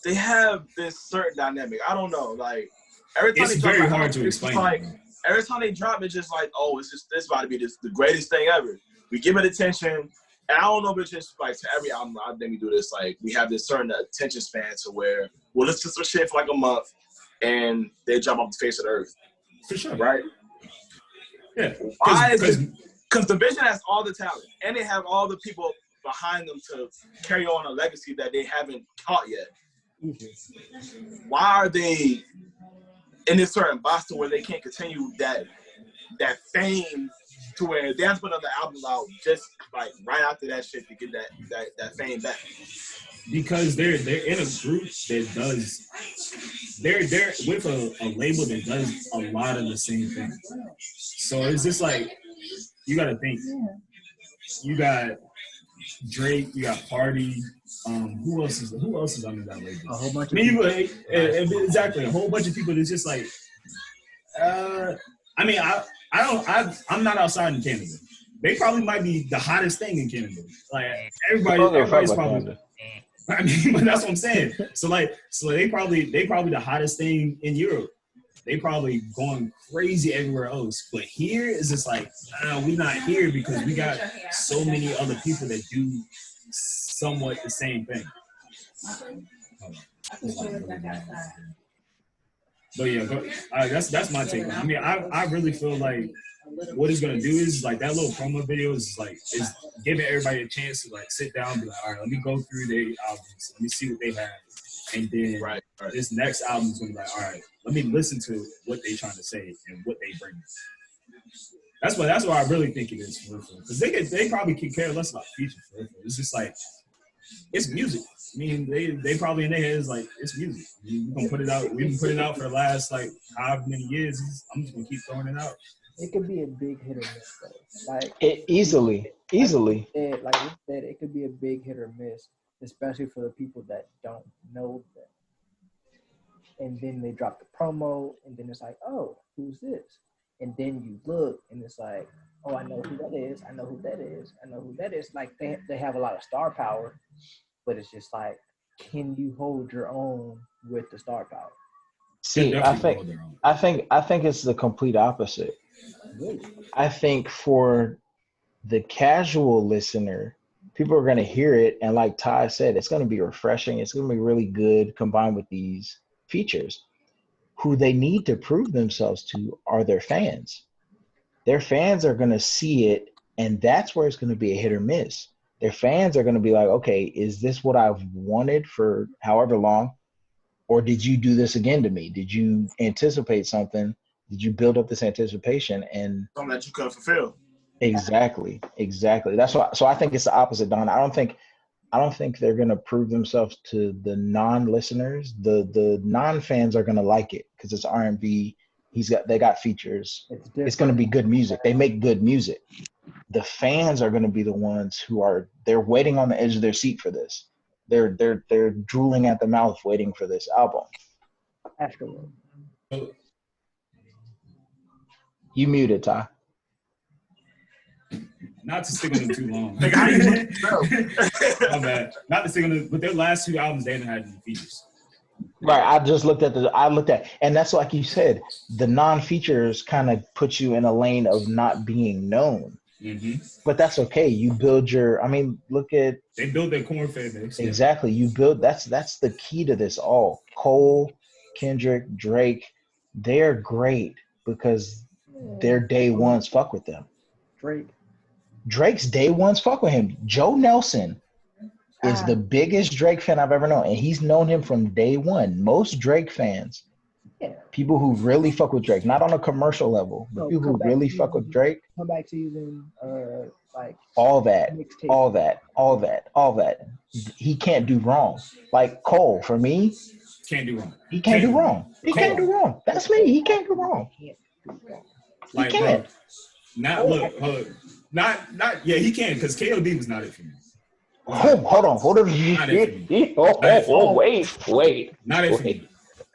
they have this certain dynamic? I don't know. Like every time it's very hard to explain. Like every time they drop, it's just like, oh, it's about to be the greatest thing ever. We give it attention. And I don't know if it's just like to every album. I think we do this. Like we have this certain attention span to where we'll listen to some shit for like a month, and they jump off the face of the earth. For sure. Right? Yeah. Why is it? Because Dvsn has all the talent, and they have all the people behind them to carry on a legacy that they haven't taught yet. Why are they in this certain box to where they can't continue that fame to where they have to put another album out just like right after that shit to get that fame back? Because they're in a group that does they're with a label that does a lot of the same thing. So it's just like you gotta think. You got Drake, you got Party. Who else is under that label? A whole bunch of people. Exactly, a whole bunch of people that's just like I'm not outside in Canada. They probably might be the hottest thing in Canada. Like everybody's probably. I mean, but that's what I'm saying. So they probably the hottest thing in Europe. They probably going crazy everywhere else. But here is just like we're not here because we got so many other people that do somewhat the same thing. But yeah, that's my take. I mean, I really feel like what it's gonna do is like that little promo video is giving everybody a chance to like sit down and be like, all right, let me go through their albums, let me see what they have, and then this next album is gonna be like, all right, let me listen to what they trying to say and what they bring. That's what I really think it is for real. Because they probably could care less about features for real. It's just like it's music. I mean, they probably in their heads like it's music. We're gonna put it out. We've been putting it out for the last like however many years. I'm just gonna keep throwing it out. It could be a big hit or miss, though. Like easily. Like you said, it could be a big hit or miss, especially for the people that don't know them. And then they drop the promo, and then it's like, oh, who's this? And then you look, and it's like, oh, I know who that is. I know who that is. I know who that is. Like they have a lot of star power, but it's just like, can you hold your own with the star power? See, I think it's the complete opposite. Really? I think for the casual listener, people are going to hear it, and like Ty said, it's going to be refreshing. It's going to be really good combined with these features. Who they need to prove themselves to are their fans. Their fans are going to see it, and that's where it's going to be a hit or miss. Their fans are going to be like, okay, is this what I've wanted for however long? Or did you do this again to me? Did you anticipate something? Did you build up this anticipation and something that you couldn't fulfill? Exactly. That's why. So I think it's the opposite, Don. I don't think they're gonna prove themselves to the non-listeners. The non-fans are gonna like it because it's R&B. They got features. It's gonna be good music. They make good music. The fans are gonna be the ones they're waiting on the edge of their seat for this. They're drooling at the mouth waiting for this album. Afterward. You muted, Ty. Not to stick on them too long. My bad. Not to stick on them, but their last two albums, they haven't had any features. Right. I looked at, and that's like you said, the non-features kind of put you in a lane of not being known. Mm-hmm. But that's okay. You build they build their corn fan base. Exactly. You build, that's the key to this all. Cole, Kendrick, Drake, they're great because their day ones fuck with them. Drake's day ones fuck with him. Joe Nelson is the biggest Drake fan I've ever known, and he's known him from day one. Most Drake fans, people who really fuck with Drake, not on a commercial level, but people who really fuck with Drake. Comeback season, like all that. He can't do wrong. Like Cole, for me, can't do wrong. He can't do wrong. He can't do wrong. That's me. He can't do wrong. Like, bro, he can because KOD was not it for me. Hold on. Wait. Not it for me.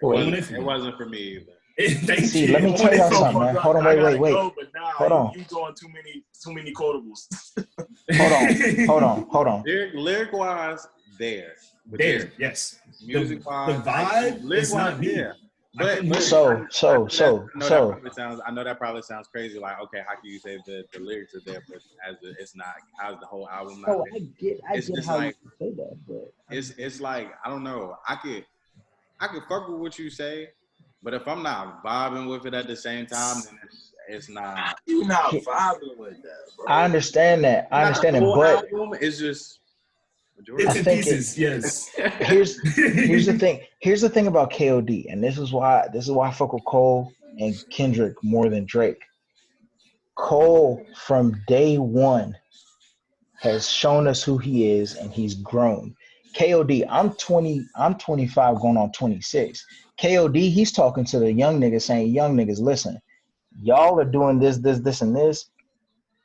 It wasn't for me either. See, let me tell y'all something, man. Hold on, wait. Hold on. You doing too many quotables. Hold on. Lyric wise, there. Yes. Music wise, the vibe is not me. But So I know that probably sounds crazy. Like, okay, how can you say the lyrics are there, but it's not? How's the whole album not no, there? I It's get just how like you say that, but it's like I don't know. I could fuck with what you say, but if I'm not vibing with it at the same time, then it's not. You not vibing with that, bro. I understand that. I Not the understand it, whole but album. It's just majority. It's I in think pieces. Yes. here's the thing. Here's the thing about KOD, and this is why I fuck with Cole and Kendrick more than Drake. Cole from day one has shown us who he is, and he's grown. KOD, I'm 20, I'm 25 going on 26. KOD, he's talking to the young niggas saying, young niggas, listen, y'all are doing this, and this.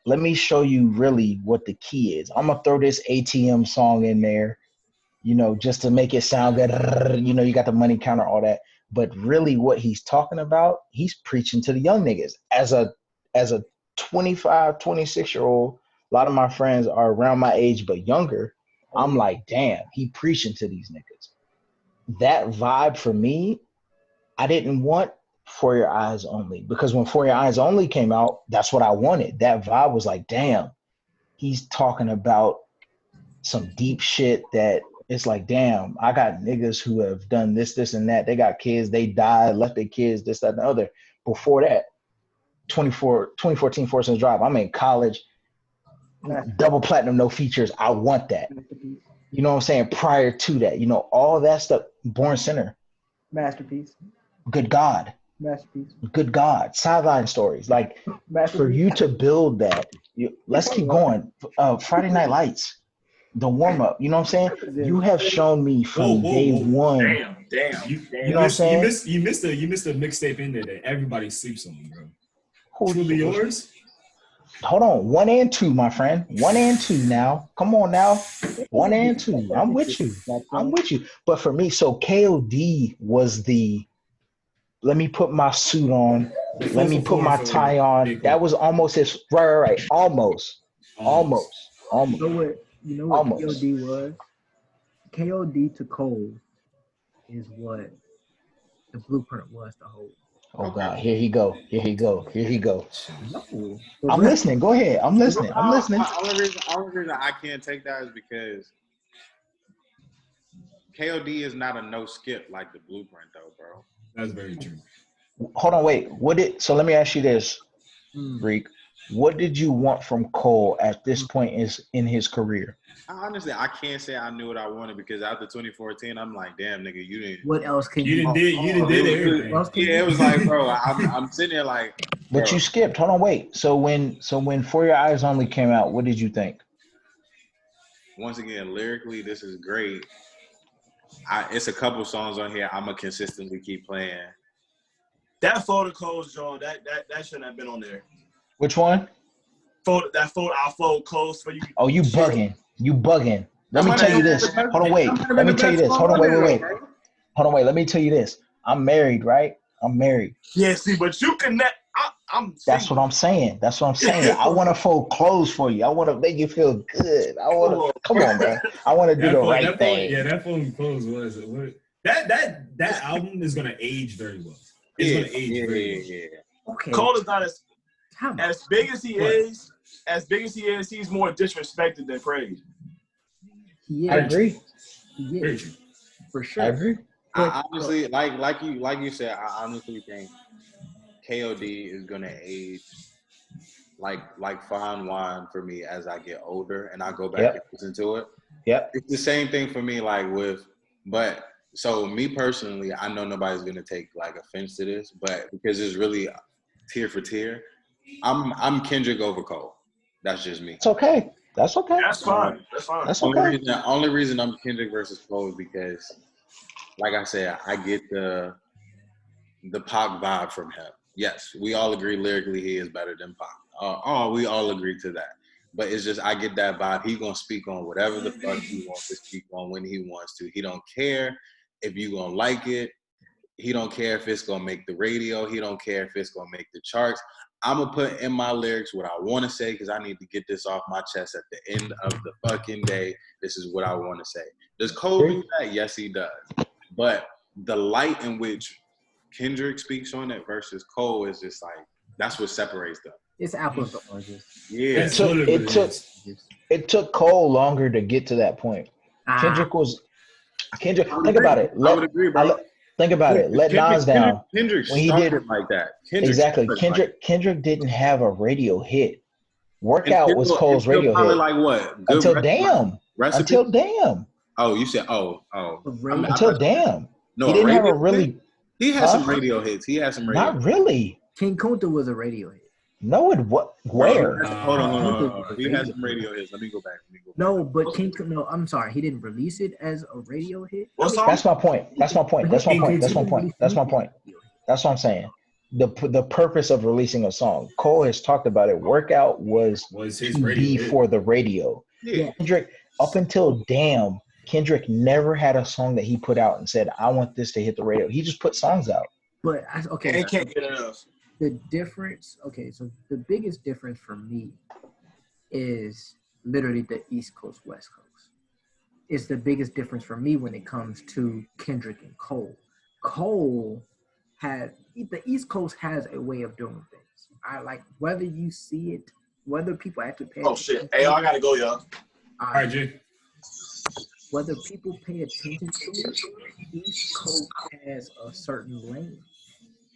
Let me show you really what the key is. I'm gonna throw this ATM song in there, just to make it sound good. You got the money counter, all that. But really what he's talking about, he's preaching to the young niggas. As a 25, 26-year-old, a lot of my friends are around my age but younger. I'm like, damn, he preaching to these niggas. That vibe for me, I didn't want For Your Eyes Only, because when For Your Eyes Only came out, that's what I wanted. That vibe was like, damn, he's talking about some deep shit that it's like, damn, I got niggas who have done this, and that. They got kids, they died, left their kids, this, that, and the other. Before that, 2014 Force and Drive, I'm in college, double platinum, no features. I want that. You know what I'm saying? Prior to that, all that stuff, Born Sinner. Masterpiece. Good God. Masterpiece. Good God. Sideline stories. Like, for you to build that, let's keep going. Friday Night Lights. The warm up, you know what I'm saying? You have shown me from day one. Damn. You know what I'm saying? You missed a mixtape in there that everybody sleeps on, bro. Who- Truly Yours. Hold on, 1 and 2, my friend. 1 and 2 now. Come on now. 1 and 2. I'm with you. But for me, so KOD was the let me put my suit on. Let me put my tie on. That was almost his right. Almost. You know what KOD was? KOD to Cole is what the blueprint was to hold. Oh God, here he go. No. I'm listening. Go ahead. I'm listening. The only reason I can't take that is because KOD is not a no skip like the blueprint though, bro. That's very true. Hold on, wait. So let me ask you this, Reek. What did you want from Cole at this point in his career? Honestly, I can't say I knew what I wanted because after 2014, I'm like, damn, nigga, you didn't. What else can you you did everything? Yeah, it was like, bro, I'm sitting there like. Bro. But you skipped. Hold on, wait. So when For Your Eyes Only came out, what did you think? Once again, lyrically, this is great. It's a couple songs on here I'm gonna consistently keep playing. That photo clothes, Joe, that shouldn't have been on there. Which one? I'll fold clothes for you. Oh, you bugging. Let me tell you this. Hold on, wait. Let me tell you this. Hold on, wait. Hold on, wait. Let me tell you this. I'm married, right? I'm married. Yeah, see, but you connect. I'm That's what I'm saying. I want to fold clothes for you. I want to make you feel good. Come on, man. I want to do the right thing. That folding clothes was that album is gonna age very well. It's gonna age very well. Yeah. Okay. Cole is not as big as he is. As big as he is, he's more disrespected than praised. I agree. Very true. For sure. I agree. I honestly, like you said, I honestly think KOD is gonna age like fine wine for me as I get older and I go back and listen to it. Yep. It's the same thing for me, but so me personally, I know nobody's gonna take like offense to this, but because it's really tier for tier, I'm Kendrick over Cole. That's just me. It's okay. That's okay. That's fine. That's okay. Only reason I'm Kendrick versus Cole is because, like I said, I get the Pac vibe from him. Yes, we all agree lyrically he is better than Pac. We all agree to that. But it's just I get that vibe. He gonna speak on whatever the fuck he wants to speak on when he wants to. He don't care if you gonna like it. He don't care if it's gonna make the radio. He don't care if it's gonna make the charts. I'm gonna put in my lyrics what I want to say because I need to get this off my chest at the end of the fucking day. This is what I want to say. Does Cole do that? Yes, he does. But the light in which Kendrick speaks on it versus Cole is just like that's what separates them. It's apples to oranges. Yeah, It took Cole longer to get to that point. Kendrick. Think about it. I would agree, bro. Think about it. Let Nas down. Kendrick when he did like that. Exactly. Kendrick didn't have a radio hit. Workout was Cole's radio hit. Like what? Until Damn. Until Damn. Oh, you said until Damn. No, he didn't have a really. He had some radio hits. Not really. King Kunta was a radio hit. No, it what? Where? Hold on. He had some radio hits. Let me go back. No, but I'm sorry. He didn't release it as a radio hit. That's my point. That's my point. That's what I'm saying. The purpose of releasing a song. Cole has talked about it. Workout was his to be for the radio. Yeah. Kendrick, up until Damn, Kendrick never had a song that he put out and said, I want this to hit the radio. He just put songs out. But He can't get enough. The difference, so the biggest difference for me is literally the East Coast, West Coast. It's the biggest difference for me when it comes to Kendrick and Cole. The East Coast has a way of doing things. I like whether you see it, whether people actually pay attention. Oh, shit. Hey, I got to go, y'all. All right, Jay. Whether people pay attention to it, East Coast has a certain lane.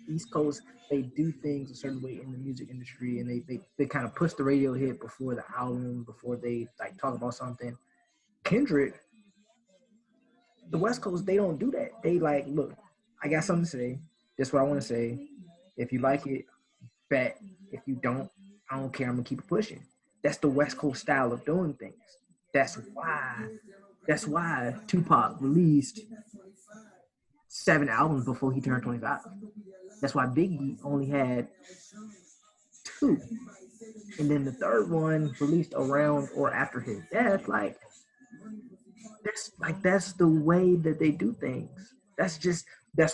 East Coast, they do things a certain way in the music industry, and they kind of push the radio hit before the album, before they like talk about something. Kendrick, the West Coast, they don't do that. They like, look, I got something to say. This is what I want to say. If you like it, bet. If you don't, I don't care. I'm gonna keep it pushing. That's the West Coast style of doing things. That's why Tupac released 7 albums before he turned 25. That's why Biggie only had 2. And then the third one released around or after his death. That's the way that they do things. That's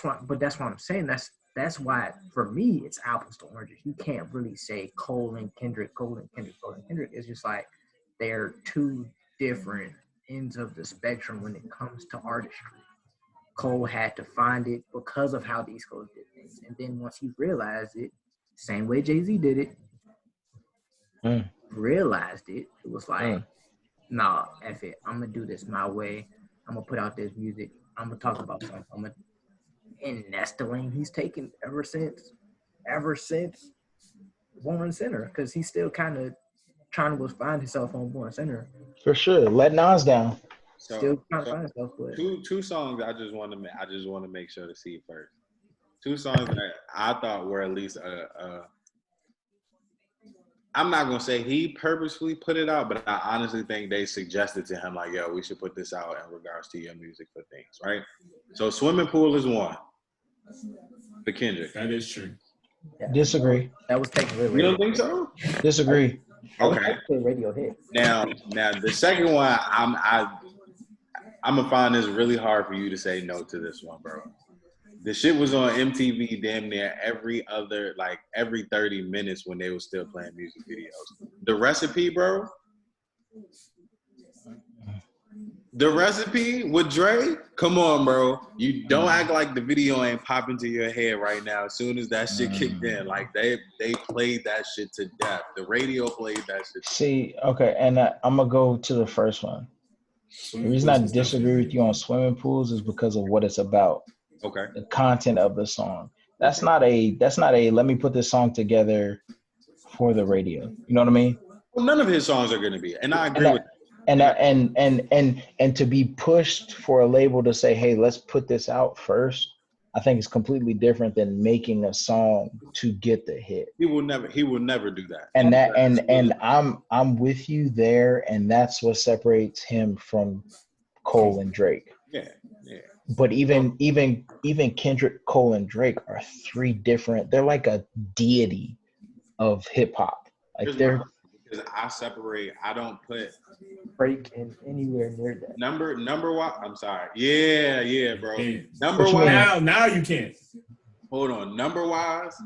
what I'm saying. That's why for me it's apples to oranges. You can't really say Cole and Kendrick. It's just like they're 2 different ends of the spectrum when it comes to artistry. Cole had to find it because of how the East Coast did things. And then once he realized it, same way Jay-Z did it, realized it, it was like, nah, F it. I'm going to do this my way. I'm going to put out this music. I'm going to talk about something. And that's the lane he's taken ever since Born Center, because he's still kind of trying to find himself on Born Center. For sure. Let Nas down. Still trying to find himself. But two songs I just want to make sure to see first. 2 songs that I thought were at least I'm not gonna say he purposefully put it out, but I honestly think they suggested to him like, yo, we should put this out in regards to your music for things, right? So Swimming Pool is one for Kendrick. That is true. yeah. Disagree. That was technically You don't think so? Disagree. Okay. Radio hit. Now the second one, I'm gonna find this really hard for you to say no to this one, bro. The shit was on MTV damn near every 30 minutes when they were still playing music videos. The Recipe, bro. The Recipe with Dre? Come on, bro. You don't act like the video ain't popping to your head right now as soon as that shit kicked in. Like, they played that shit to death. The radio played that shit. See, okay, and I'm going to go to the first one. The reason I disagree with you on Swimming Pools is because of what it's about. Okay. The content of the song. That's not a let me put this song together for the radio. You know what I mean? Well, none of his songs are going to be. And I agree with that. And to be pushed for a label to say, hey, let's put this out first, I think it's completely different than making a song to get the hit. He will never do that. And I'm with you there, and that's what separates him from Cole and Drake. Yeah. But even Kendrick, Cole, and Drake are 3 different. They're like a deity of hip hop. Like they're because I don't put Drake in anywhere near that. Number one. I'm sorry. Yeah, bro. Number one. Now you can't. Hold on. Number wise.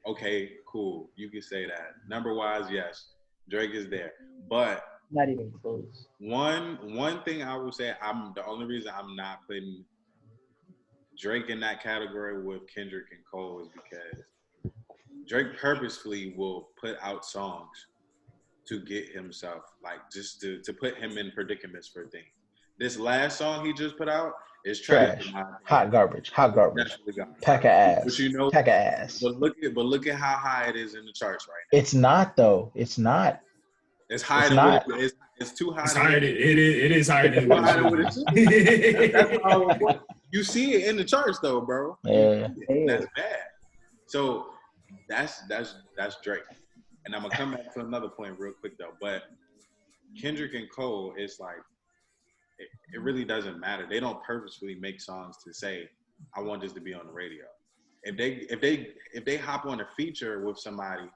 Okay, cool. You can say that. Number wise, yes. Drake is there, but not even close. One thing I will say, the only reason I'm not putting Drake in that category with Kendrick and Cole is because Drake purposefully will put out songs to get himself, like, just to put him in predicaments for things. This last song he just put out is Trash. Hot garbage. Hot garbage. Pack of ass. But you know, pack of ass. But look at how high it is in the charts right now. It's not though. It's not. It's higher than it's too high. It is higher than what it is. You see it in the charts though, bro. Yeah. That's bad. So that's Drake. And I'm gonna come back to another point real quick though. But Kendrick and Cole, it's like it really doesn't matter. They don't purposefully make songs to say, I want this to be on the radio. If they hop on a feature with somebody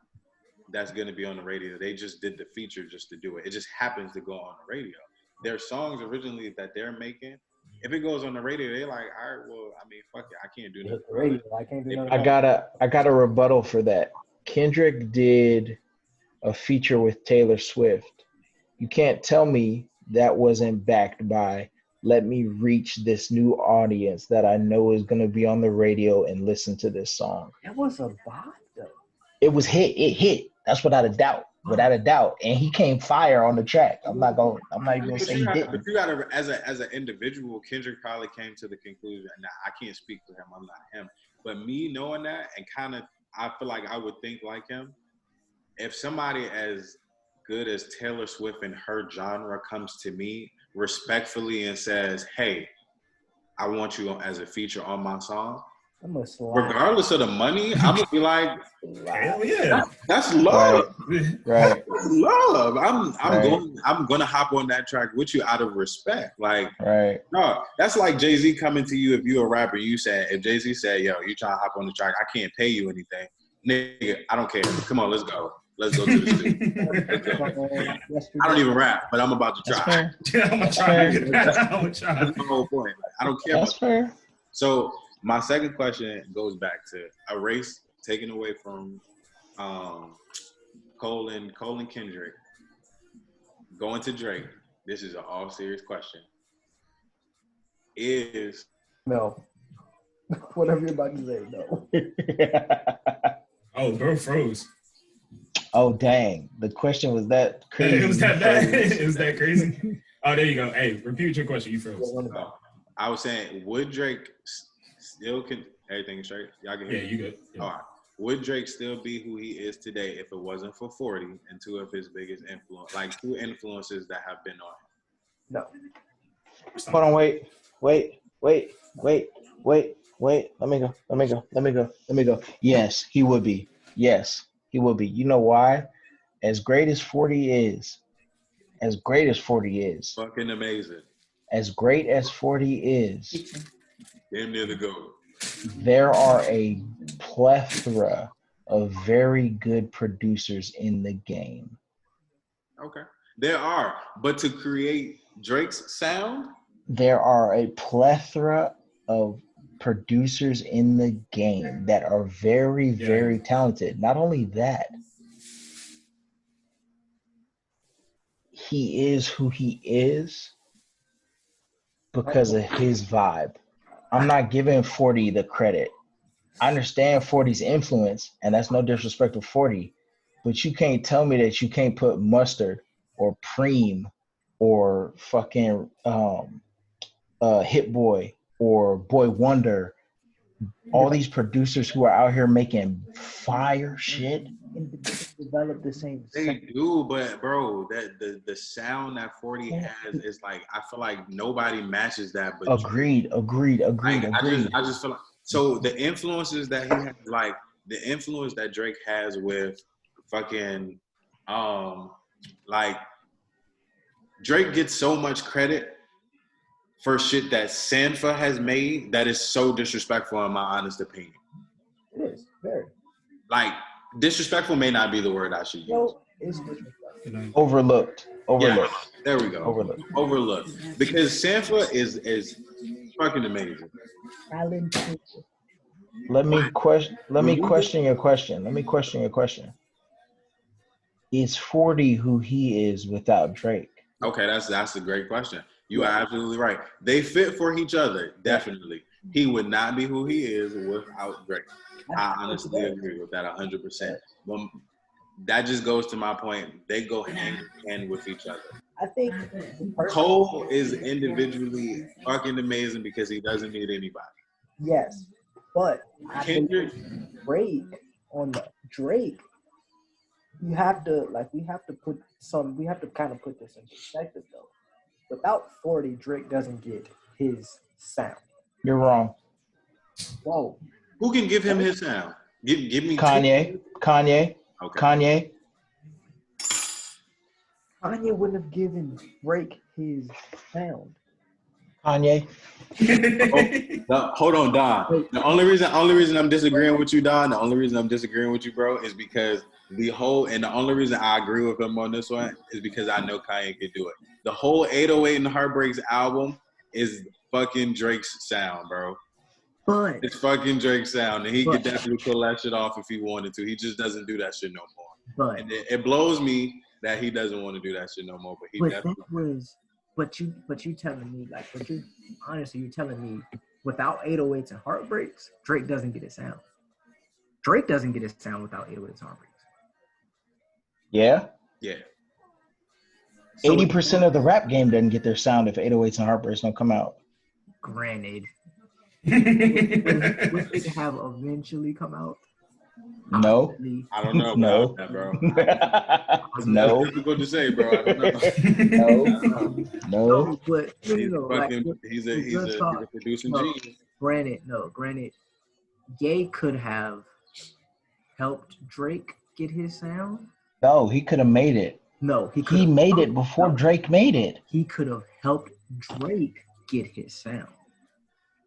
that's gonna be on the radio, they just did the feature just to do it. It just happens to go on the radio. Their songs originally that they're making, if it goes on the radio, they're like, all right, well, I mean, fuck it, I can't do nothing. Radio, I can't do nothing. I got a rebuttal for that. Kendrick did a feature with Taylor Swift. You can't tell me that wasn't backed by, let me reach this new audience that I know is going to be on the radio and listen to this song. That was a vibe, though. It was hit. It hit. That's without a doubt. Without a doubt. And he came fire on the track. I'm not even going to say he didn't. But you got to, as an individual, Kendrick probably came to the conclusion, now I can't speak for him, I'm not him. But me knowing that and kind of, I feel like I would think like him. If somebody as good as Taylor Swift in her genre comes to me respectfully and says, hey, I want you as a feature on my song, regardless of the money, I'm going to be like, hell yeah. That's love. Right. That's love. I'm going to hop on that track with you out of respect. Like, right. No, that's like Jay-Z coming to you if you're a rapper. If Jay-Z said, yo, you trying to hop on the track, I can't pay you anything. Nigga, I don't care. Come on, let's go. Let's go to the studio. I don't even rap, but I'm about to try. I'm going to try. That's the whole point. I don't care. That's fair. So my second question goes back to a race taken away from Cole and Kendrick. Going to Drake. This is an all serious question. No. Whatever you're about to say, no. Oh, bro froze. Oh, dang. The question was that crazy. It was that bad. It was that crazy. Oh, there you go. Hey, repeat your question. You froze. I was saying, would Drake still everything straight? Y'all can hear me? You good. Yeah. All right. Would Drake still be who he is today if it wasn't for 40 and two of his biggest influence, like two influences that have been on him? No. Hold on, wait. Let me go. Yes, he would be. Yes, he would be. You know why? As great as 40 is, fucking amazing. As great as 40 is, damn near the goal. There are a plethora of very good producers in the game. Okay. There are. But to create Drake's sound? There are a plethora of producers in the game that are very, very talented. Not only that, he is who he is because of his vibe. I'm not giving 40 the credit. I understand 40's influence, and that's no disrespect to 40, but you can't tell me that you can't put Mustard or Preem or fucking Hit Boy or Boy Wonder, all these producers who are out here making fire shit. Develop the same. They do, but bro, that the sound that 40 has is like, I feel like nobody matches that. But agreed. I just feel like, so the influences that he has, like the influence that Drake has with fucking like Drake gets so much credit for shit that Sanfa has made that is so disrespectful in my honest opinion. It is very. Like, disrespectful may not be the word I should use. No, it's disrespectful. Overlooked. Yeah, there we go. Overlooked. Because Sanfa is fucking amazing. Let me question your question. Is 40 who he is without Drake? Okay, that's a great question. You are absolutely right. They fit for each other, definitely. he would not be who he is without Drake. I honestly agree with that 100%. But that just goes to my point. They go hand in hand with each other. I think Cole is individually fucking amazing because he doesn't need anybody. yes, but I Kendrick, believe Drake. We have to kind of put this in perspective though. Without 40, Drake doesn't get his sound. You're wrong. Whoa. who can give him his sound? Give me Kanye. Okay. Kanye. Kanye wouldn't have given Drake his sound. Kanye. Hold on, Don. The only reason I'm disagreeing with you, Don, the only reason I'm disagreeing with you, bro, is because the only reason I agree with him on this one is because I know Kanye could do it. The whole 808 and Heartbreaks album is fucking Drake's sound, bro. But It's fucking Drake's sound, and he could definitely pull that shit off if he wanted to. He just doesn't do that shit no more. but And it blows me that he doesn't want to do that shit no more. But he definitely. But you telling me you're telling me without 808s and Heartbreaks, Drake doesn't get his sound. Drake doesn't get his sound without 808s and Heartbreaks. Yeah. Yeah. 80% of the rap game doesn't get their sound if 808s and Heartbreaks don't come out. Granted. Would it have eventually come out? No. I don't know about that, bro. No. It's difficult to say, bro. I don't know. No. But He's a producing genius. Granted, Ye could have helped Drake get his sound. No, he could have made it. No, he made it before Drake made it. He could have helped Drake get his sound.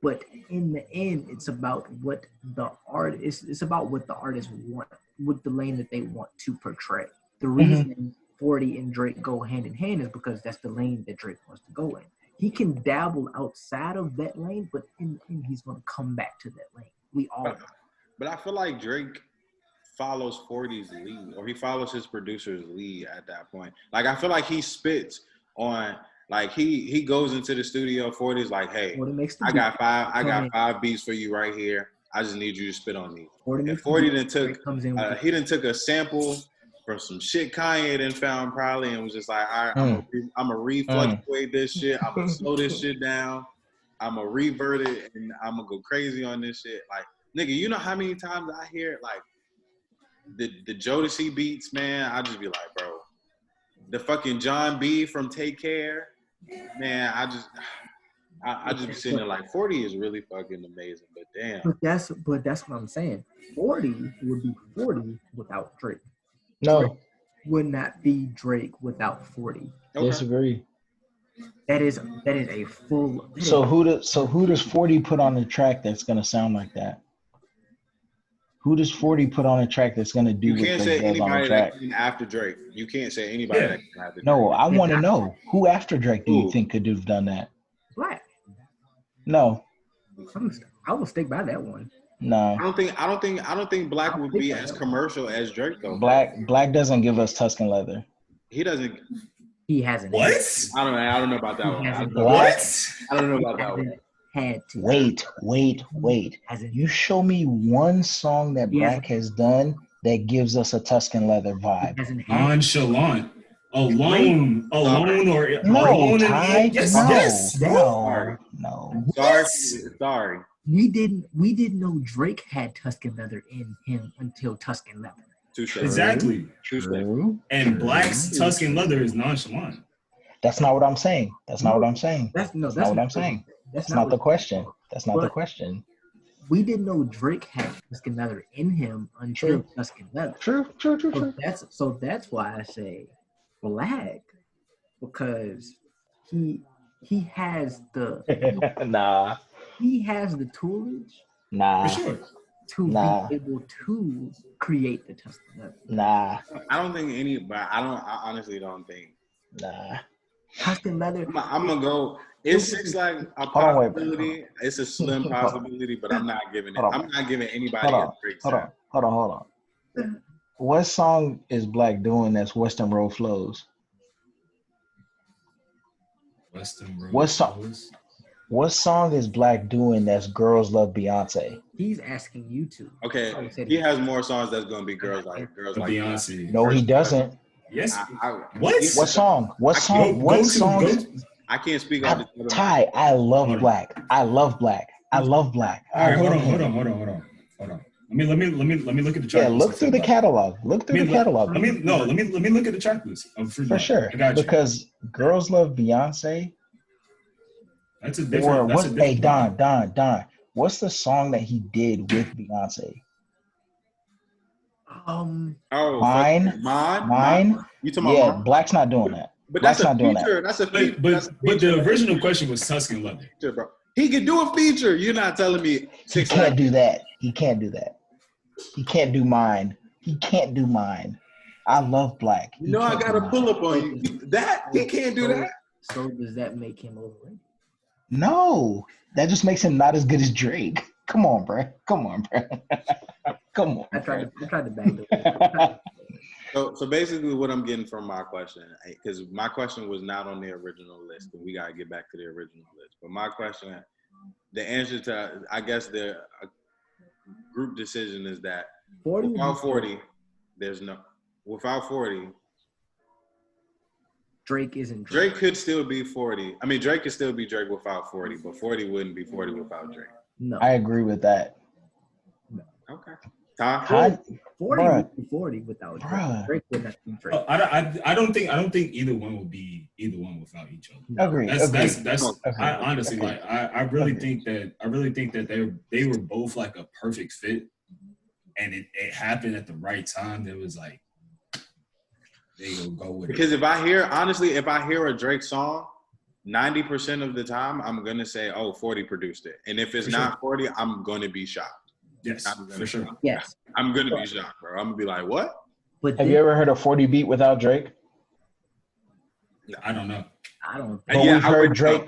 But in the end, it's about what the artist. It's about what the artists want, with the lane that they want to portray. The reason 40 and Drake go hand in hand is because that's the lane that Drake wants to go in. He can dabble outside of that lane, but in the end, he's going to come back to that lane. We all know. But I feel like Drake follows 40's lead, or he follows his producer's lead at that point. Like, I feel like he spits on. Like he goes into the studio. 40's like, hey, I got five beats for you right here. I just need you to spit on these. And 40 then took he then took a sample from some shit Kanye then found probably and was just like, all right, I'm gonna refluctuate this shit. I'm gonna slow this shit down. I'm gonna revert it and I'm gonna go crazy on this shit. Like, nigga, you know how many times I hear like the Jodeci beats, man? I just be like, bro, the fucking John B from Take Care. Man, I just be sitting there like 40 is really fucking amazing, but damn. But that's what I'm saying. 40 would be 40 without Drake. No, Drake would not be Drake without 40. Okay. Disagree. That is a full. So who does 40 put on the track that's gonna sound like that? Who does 40 put on a track that's gonna do? You can't say anybody that came after Drake. You can't say anybody that came after Drake. No, I want to know who after Drake do you think could have done that? Black. No. I will stick by that one. No. I don't think Black would be as commercial as Drake though. Black doesn't give us Tuscan Leather. He doesn't. He hasn't. What? I don't know about that one. I don't know about that one. Had to. Wait. You show me one song that Black has done that gives us a Tuscan Leather vibe. Nonchalant. Alone, or no, Ty. Yes. No. Sorry. We didn't know Drake had Tuscan Leather in him until Tuscan Leather. Exactly. True. And Black's Tuscan Leather is nonchalant. That's not what I'm saying. That's not what I'm saying. That's not what I'm saying. That's not the question. That's not the question. We didn't know Drake had Tuscan Leather in him until Tuscan Leather. True. So that's why I say Black, because he has the he has the toolage for sure to be able to create the Tuscan Leather. I don't think I honestly don't think. Tuscan Leather. I'm gonna go. It's like a possibility. It's a slim possibility, but I'm not giving it. I'm not giving anybody a break. Hold on. What song is Black doing that's Western Road Flows? Western Road What song? Flows? What song is Black doing that's Girls Love Beyonce? He's asking you to. Okay, he has more songs that's gonna be girls like Beyonce. No, he doesn't. Yes. What? What song? What song? What songs? I can't speak on this. Ty, I love Black. I love Black. I love Black. All right, hold on. Let me look at the track list. Yeah, look through the catalog. Look through the catalog. Let me look at the track list of Free For Black. sure. I got you. Because Girls Love Beyonce. That's a different. Hey, Don. What's the song that he did with Beyonce? Mine. You talking about Mine? Black's not doing that. But Black's that's a not doing feature. that. That's a feature. But the original question was Tuscan Love It. Bro. He could do a feature. You're not telling me. He can't do that. He can't do that. He can't do Mine. He can't do Mine. I love Black. No, I got to pull up on you. That he can't do that. So does that make him overrated? No, that just makes him not as good as Drake. Come on, bro. Come on. I tried to back the So basically, what I'm getting from my question, because my question was not on the original list, and we gotta get back to the original list. But my question, the answer to, I guess, the group decision is that 40? Without 40, without 40. Drake isn't Drake. Drake could still be 40. I mean, Drake could still be Drake without 40, but 40 wouldn't be 40 without Drake. No. I agree with that. No. Okay. 40 would be 40 without Drake. Drake would not be Drake. I don't think either one would be either one without each other. Agreed. I honestly I really think that they were both like a perfect fit, and it happened at the right time. It was like they will go with because it. if I hear a Drake song, 90% of the time I'm gonna say, "Oh, 40 produced it," and if it's not 40, I'm gonna be shocked. Yes, for sure. Yes, I'm gonna be shocked, bro. I'm gonna be like, "What?" But have you ever heard a 40 beat without Drake? I don't know. I don't. But we've heard Drake.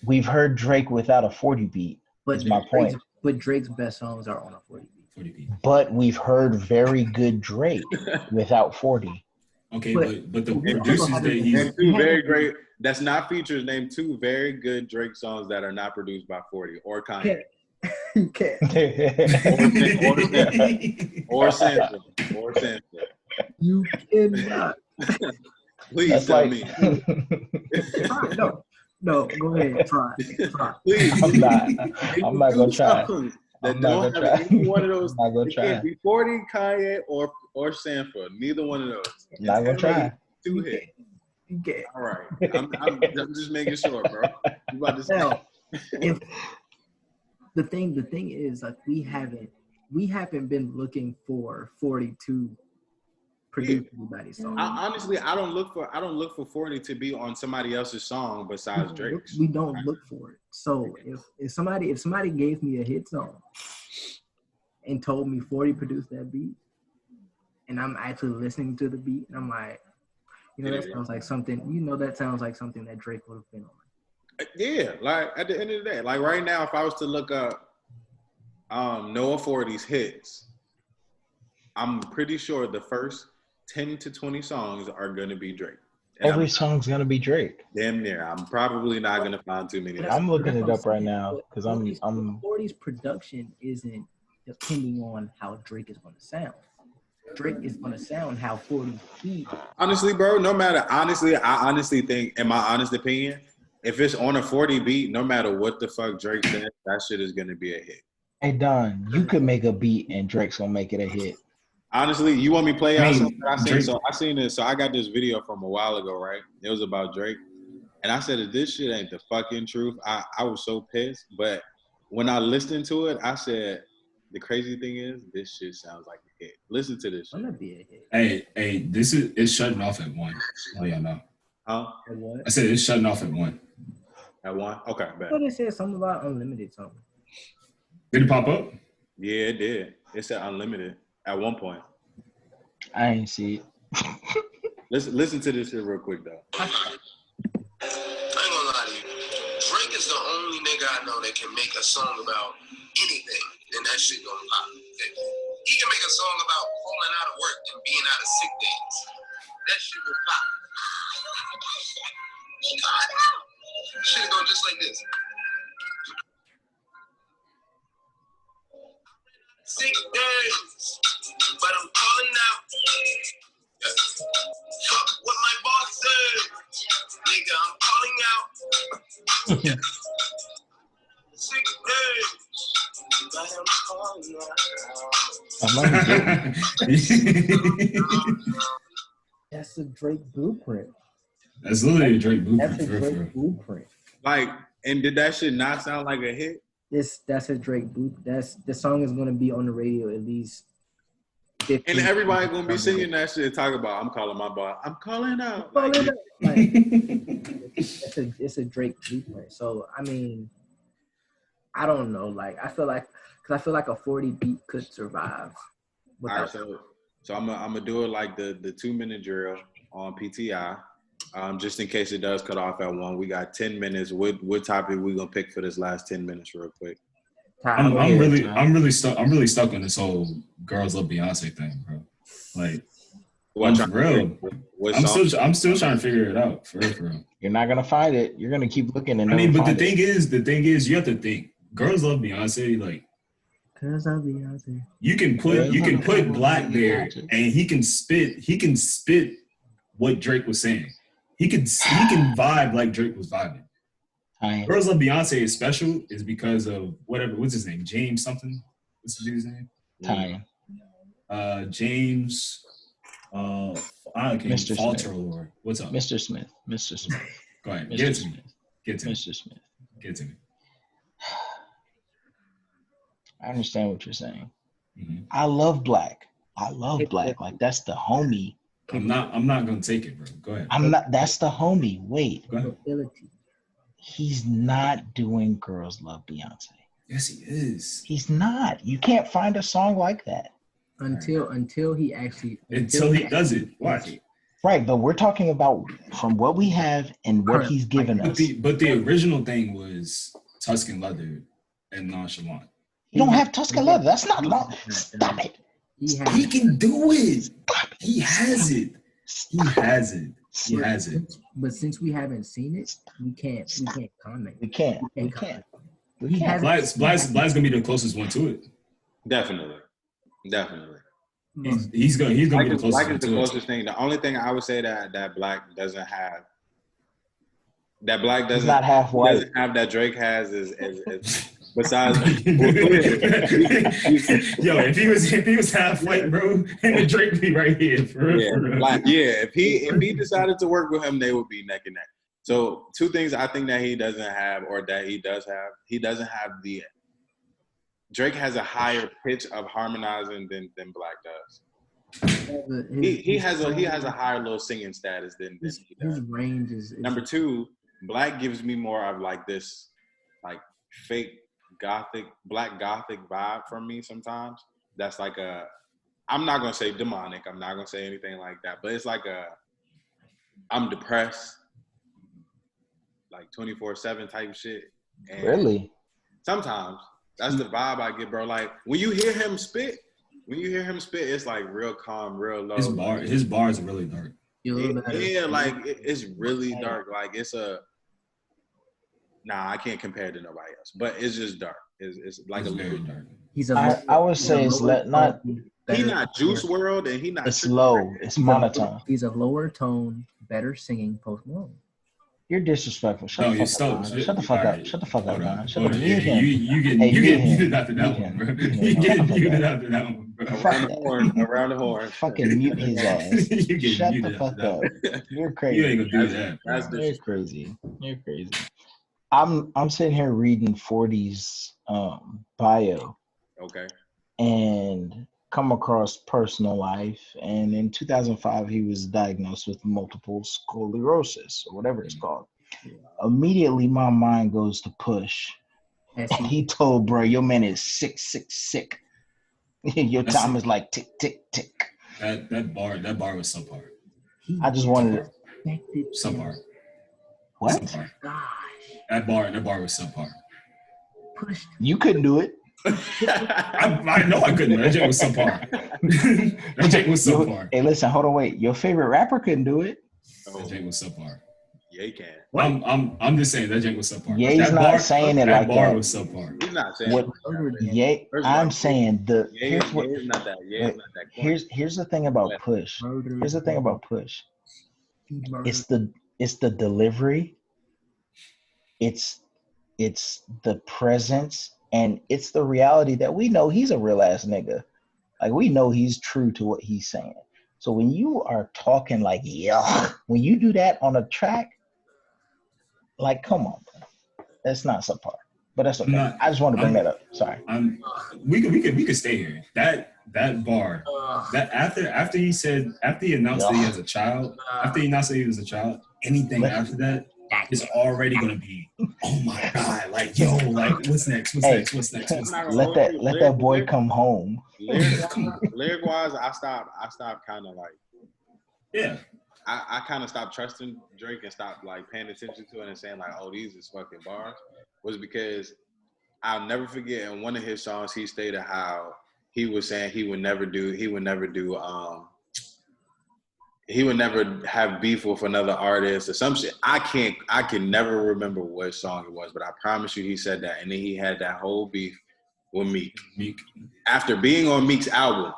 We've heard Drake without a 40 beat. Is my point. But Drake's best songs are on a 40 beat. But we've heard very good Drake without 40. Okay, but the producers that he's two very great. That's not features. Name two very good Drake songs that are not produced by 40 or Kanye. You can't. or Sample. You cannot. Please tell me. No, go ahead. Try. Please. I'm not gonna try. That don't have any one of those. It can't be 40, Kanye, or Sanford. Neither one of those. Not gonna try. Two hits. You can't. All right. I'm just making sure, bro. You about to say. Now, if the thing is, like, we haven't been looking for 40 to produce anybody's song. Honestly, I don't look for 40 to be on somebody else's song besides Drake's. We don't look for it. So if somebody gave me a hit song and told me 40 produced that beat, and I'm actually listening to the beat, and I'm like, that sounds like something. That sounds like something that Drake would have been on. Yeah, like at the end of the day, like right now, if I was to look up Noah 40's hits, I'm pretty sure the first 10 to 20 songs are gonna be Drake. Every song's gonna be Drake. Damn near. I'm probably not gonna find too many. I'm looking it up right now because I'm 40's production isn't depending on how Drake is gonna sound. Drake is gonna sound how 40's beat. Honestly, bro, I honestly think, in my honest opinion, if it's on a 40 beat, no matter what the fuck Drake says, that shit is gonna be a hit. Hey Don, you could make a beat and Drake's gonna make it a hit. Honestly, you want me to play out something that I seen? So I seen this. So I got this video from a while ago, right? It was about Drake. And I said, if this shit ain't the fucking truth, I was so pissed. But when I listened to it, I said, the crazy thing is, this shit sounds like a hit. Listen to this shit. Be a hit. Hey, it's shutting off at 1. Oh, y'all know. Huh? At what? I said it's shutting off at 1. At 1? Okay, bad. I thought it said something about unlimited something. Did it pop up? Yeah, it did. It said unlimited at one point. I ain't see it. Listen to this shit real quick, though. I ain't gonna lie to you. Drake is the only nigga I know that can make a song about anything, and that shit gonna pop. He can make a song about falling out of work and being out of sick days. That shit will pop. Shit go just like this. 6 days, but I'm calling out. Yeah. Fuck what my boss said. Nigga, I'm calling out. Yeah. 6 days, but I'm calling out. That's a Drake blueprint. That's literally a Drake blueprint. That's a Drake blueprint. Like, and did that shit not sound like a hit? That's a Drake blueprint. The song is gonna be on the radio at least 15. And everybody gonna be singing that shit and talking about, I'm calling my boss. I'm calling out. Like, Like, it's a Drake blueprint. So I mean, I don't know. Like I feel like a 40 beat could survive. all right, so I'm gonna do it like the 2-minute drill on PTI. Just in case it does cut off at 1, we got 10 minutes. What topic we gonna pick for this last 10 minutes, real quick? I'm really stuck on this whole girls love Beyonce thing, bro. Like, I'm still trying to figure it out. For real. You're not gonna find it. You're gonna keep looking and. I mean, but the thing is, you have to think. Girls love Beyonce. Like, girls love Beyonce. You can put Black there, and he can spit what Drake was saying. He can vibe like Drake was vibing. Girls Love Beyonce is special is because of what's his name? James something? What's his dude's name? James I can't Mr. falter Smith. or what's up? Mr. Smith. Go ahead. Mr. Get Smith. to me. Mr. Smith. Get to me. I understand what you're saying. Mm-hmm. I love Black. Like that's the homie. I'm not gonna take it, bro. Go ahead. That's the homie. Wait. Go ahead. He's not doing Girls Love Beyonce. Yes, he is. He's not. You can't find a song like that. Until he does it. Watch. Right, but we're talking about from what we have and what he's given us. But the original thing was Tuscan Leather and Nonchalant. You don't have Tuscan Leather. That's not long. Stop it. He can do it. He has it. But since we haven't seen it, we can't comment. We can't. Black's gonna be the closest one to it. Definitely. He's gonna be the closest. Black is the closest thing. The only thing I would say that Black doesn't have, He's not half white. Doesn't have that Drake has is besides. Yo, if he was half white, bro, him and Drake be right here for real. Black, yeah. If he decided to work with him, they would be neck and neck. So 2 things I think that he doesn't have, or that he does have. He doesn't have the. Drake has a higher pitch of harmonizing than Black does. He has a higher little singing status than he does. His range is Number 2, Black gives me more of like this, like fake black gothic vibe from me sometimes. That's like I'm not gonna say demonic. I'm not gonna say anything like that. But it's like I'm depressed, like 24/7 type shit. And really? Sometimes that's the vibe I get, bro. Like when you hear him spit, it's like real calm, real low. His bars are really dark. Like it's really dark. Like it's I can't compare it to nobody else. But it's just dark. It's like a little dark. I would say it's not. He's not Juice WRLD, and he not. It's low. It's monotone. He's a lower tone, better singing Post Malone. You're disrespectful. Shut the fuck up. Shut the fuck up. Shut the fuck up, man. Shut up. You get muted after that one, bro. You get muted after that one, bro. Around the horn. Fucking mute his ass. Shut the fuck up. You're crazy. You ain't gonna do that. You're crazy. You're crazy. I'm sitting here reading 40's bio. Okay. And come across personal life. And in 2005, he was diagnosed with multiple sclerosis or whatever it's called. Immediately, my mind goes to Push. And he told, bro, your man is sick. Your time is like tick, tick, tick. That bar was subpar. I just wanted to. Subpar. What? Subpar. That bar was subpar. Push. You couldn't do it. I know I couldn't. That joke was subpar. That joke was subpar. Hey, listen, hold on, wait. Your favorite rapper couldn't do it. That joke was subpar. Yeah, he can. I'm just saying that jank was subpar. Ye's That not saying it like that bar that. was subpar. He's not saying What? Ye, I'm saying here's what. Ye is not that. Ye is not that. Here's the thing about Push. Here's the thing about Push. It's the delivery. It's the presence, and it's the reality that we know he's a real ass nigga. Like we know he's true to what he's saying. So when you are talking like when you do that on a track, like come on, bro. That's not subpar. But that's okay. I just want to bring that up. Sorry. We could stay here. That bar. That after he announced that he has a child. After he announced that he was a child, anything after that is already gonna be, oh my god, like yo, like what's next? What's next? Let that boy come home. Lyric wise, I stopped kind of like, yeah. I kind of stopped trusting Drake and stopped like paying attention to it and saying like, oh, these is fucking bars, was because I'll never forget in one of his songs he stated how he was saying he would never have beef with another artist or some shit. I can never remember what song it was, but I promise you he said that, and then he had that whole beef with Meek. After being on Meek's album,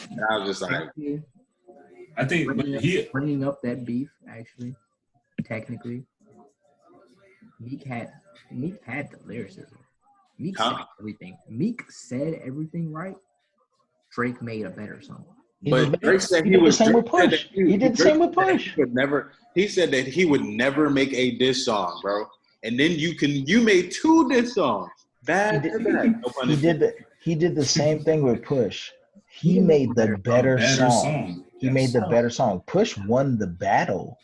and I was just like, I think bringing up that beef, actually, technically, Meek had the lyricism. Meek said everything. Meek said everything right. Drake made a better song. But Drake said he was the same with Push. He did the same with Push. He said that he would never make a diss song, bro. And then you made 2 diss songs. He did the same thing with Push. He made the better song. He made the better song. Push won the battle.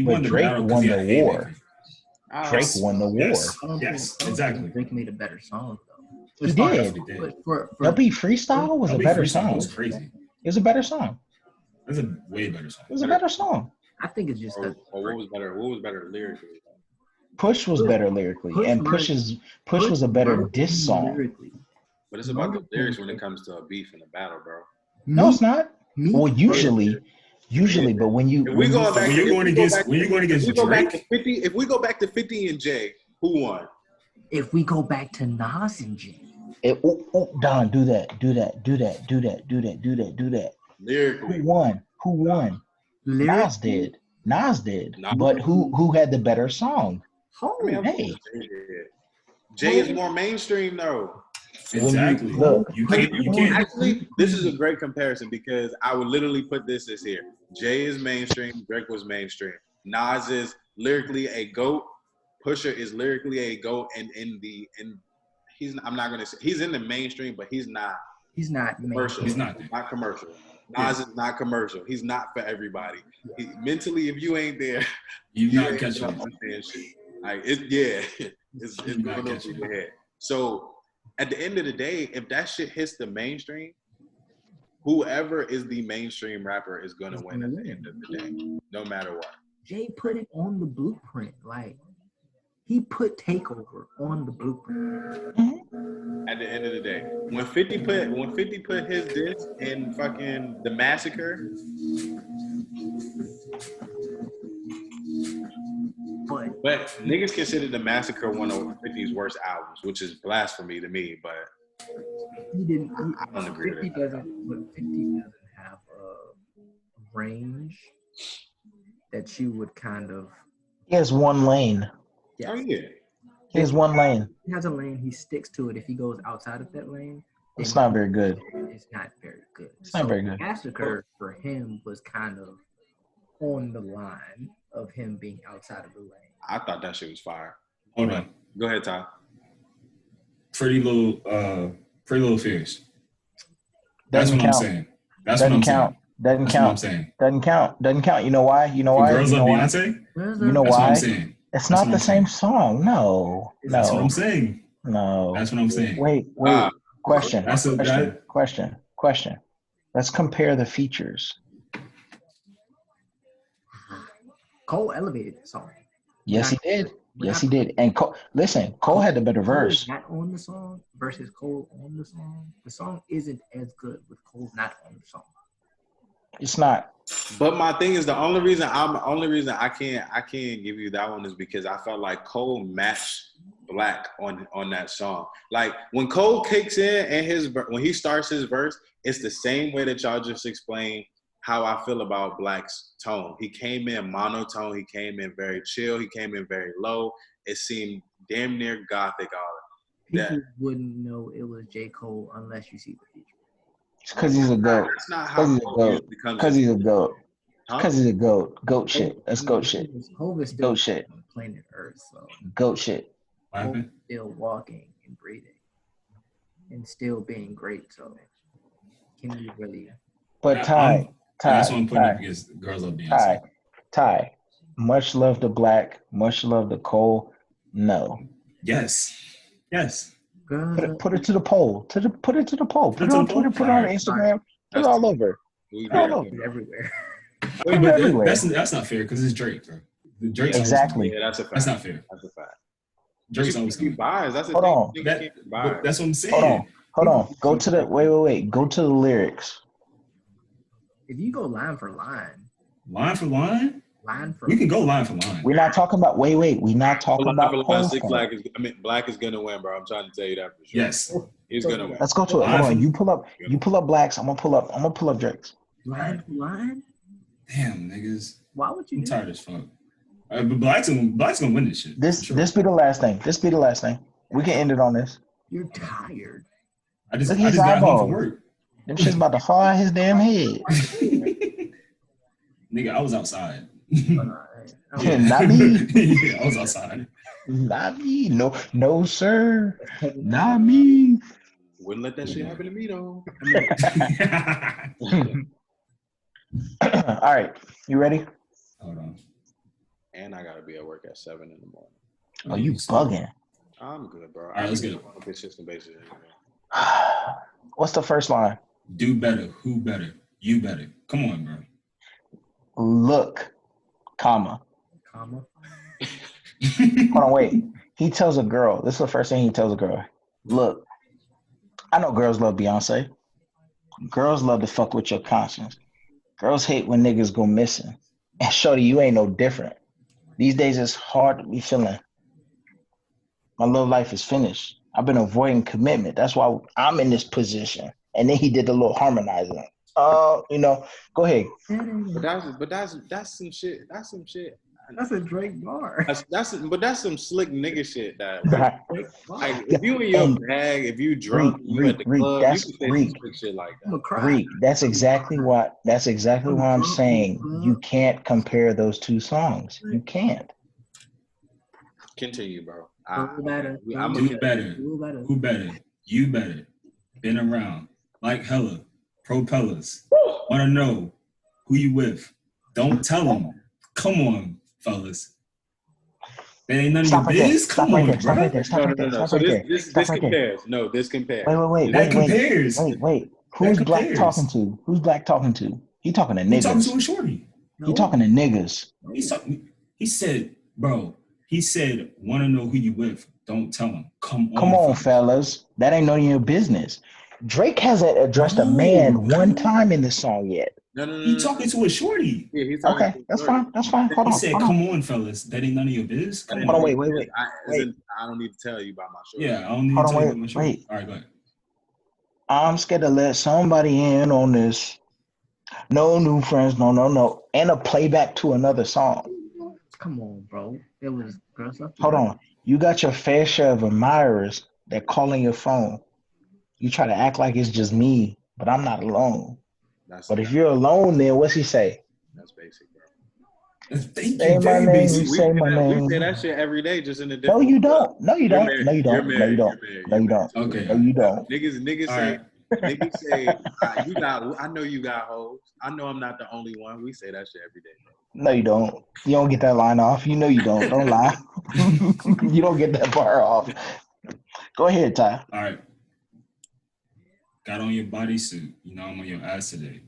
But Drake won the war. Drake won the war. Yes, exactly. Drake made a better song, though. He did. LP Freestyle was a better song. It was crazy. It was a better song. It was a way better song. It was a better song. I think it's just what was better? What was better lyrically? Push was better lyrically, and Push was a better diss song. But it's about the lyrics when it comes to a beef in a battle, bro. No, it's not. Well, usually, but when you're going against Drake, if we go back to 50 and Jay, who won? If we go back to Nas and Jay. Don, do that. Lyrically. Who won? Nas did. But who had the better song? Jay is more mainstream though. Exactly. You can't. Actually, this is a great comparison because I would literally put this as here. Jay is mainstream. Drake was mainstream. Nas is lyrically a GOAT. Pusha is lyrically a GOAT, and I'm not gonna say he's in the mainstream, but he's not commercial. He's not commercial. Nas is not commercial. He's not for everybody. Mentally, if you ain't there, you're not catching up. Like it's going over your head. So at the end of the day, if that shit hits the mainstream, whoever is the mainstream rapper is gonna win at the end of the day, no matter what. Jay put it on the blueprint, like. He put Takeover on the blueprint. At the end of the day, when 50 put his diss in fucking The Massacre, but niggas consider The Massacre one of 50's worst albums, which is blasphemy to me. But I don't agree with that. 50 doesn't have a range that you would kind of. He has one lane. Yes. Oh yeah. He has one lane. He has a lane. He sticks to it. If he goes outside of that lane, it's not very good. It's not very good. It's not very good. Massacre for him was kind of on the line of him being outside of the lane. I thought that shit was fire. Hold on. Go ahead, Ty. Pretty Little Fears. That's what I'm saying. Doesn't count. Doesn't count. You know why? Girls Love Beyonce? You know why? That's what I'm saying. It's not the same song. No. That's what I'm saying. No. That's what I'm saying. Wait. Question. Let's compare the features. Cole elevated the song. Yes, he did. And Cole had the better verse. Not on the song versus Cole on the song. The song isn't as good with Cole not on the song. It's not. But my thing is the only reason I can't give you that one is because I felt like Cole matched Black on that song. Like when Cole kicks in and when he starts his verse, it's the same way that y'all just explained how I feel about Black's tone. He came in monotone. He came in very chill. He came in very low. It seemed damn near gothic. People wouldn't know it was J. Cole unless you see the feature. It's because he's a goat. That's not how Cole usually comes. Because he's a goat. Huh? Because he's a goat. Goat shit. That's goat shit. Hov is still Goat shit. on planet Earth, so Goat shit. Hov is still walking and breathing and still being great. So can you really? But Ty, that's what I'm putting up against Girls Love Beyonce. Ty. Much love to Black. Much love to Cole. No. Yes. Put it to the poll. Put it to the poll. Put it on Twitter. Put it on Instagram. Put it all over. Everywhere. Wait, but that's not fair because it's Drake, bro. Drake's exactly. Yeah, that's a fact. That's not fair. That's a fact. Drake's always coming. That's Hold on. That's what I'm saying. Hold on. Go to the wait. Go to the lyrics. If you go line for line, we can go line for line. We're not talking about. Wait. We're not talking about. Black is gonna win, bro. I'm trying to tell you that for sure. Yes, he's gonna win. Let's go to it. Hold on. You pull up Black's. I'm gonna pull up Drake's. Line for line. Damn, niggas. Why would you? I'm tired as fuck. But Black's gonna win this shit. This be the last thing. We can end it on this. You're tired. I just got home from work. Them shit's about to fall out his damn head. Nigga, I was outside. Not me. Yeah, I was outside. Not me. No, sir. Not me. Wouldn't let that shit happen to me though. All right. You ready? Hold on. And I gotta be at work at 7 in the morning. Oh, you bugging. I'm good, bro. All right, let's get it. On a consistent basis. What's the first line? Do better. Who better? You better. Come on, bro. Look, comma. Hold on, wait. He tells a girl. This is the first thing he tells a girl. Look, I know girls love Beyonce. Girls love to fuck with your conscience. Girls hate when niggas go missing. And shorty, you ain't no different. These days it's hard to be feeling. My love life is finished. I've been avoiding commitment. That's why I'm in this position. And then he did a little harmonizing. Go ahead. But that's some shit. That's some shit. That's a Drake bar. That's some slick nigga shit. Like if you in your bag, if you drunk, you at the club, you can say some slick shit like that. Reek, that's exactly why I'm saying you can't compare those two songs. You can't. Continue, bro. Do better. Who better? You better. Been around. Like hella. Propellers. Wanna know who you with. Don't tell them. Come on, fellas. That ain't none of your biz? Come on, bro. No. So this compares. No, this compares. Wait. That compares. Wait. Who's Black talking to? Who's Black talking to? He talking to niggas. He talking to a shorty. He talking to niggas. He said, bro, wanna know who you with. Don't tell him. Come on, fellas. That ain't none of your business. Drake hasn't addressed a man one time in this song yet. No. He talking to a shorty. Yeah, he's talking to a shorty. That's fine. Hold on. He said, come on, fellas. That ain't none of your biz. Hold on, wait. I don't need to tell you about my shorty. Yeah, I don't need to tell you about my shorty. Wait. All right, go ahead. I'm scared to let somebody in on this. No new friends, no. And a playback to another song. Come on, bro. It was girls up. Hold on. You got your fair share of admirers that calling your phone. You try to act like it's just me, but I'm not alone. But if you're alone, then what's he say? That's basic, bro. Say my name. We say that shit every day, just in a different. No, you don't. No, you don't. Okay. Niggas say, I know you got hoes. I know I'm not the only one. We say that shit every day, bro. No, you don't. You don't get that line off. You know you don't. Don't lie. You don't get that bar off. Go ahead, Ty. All right. Got on your bodysuit. You know I'm on your ass today.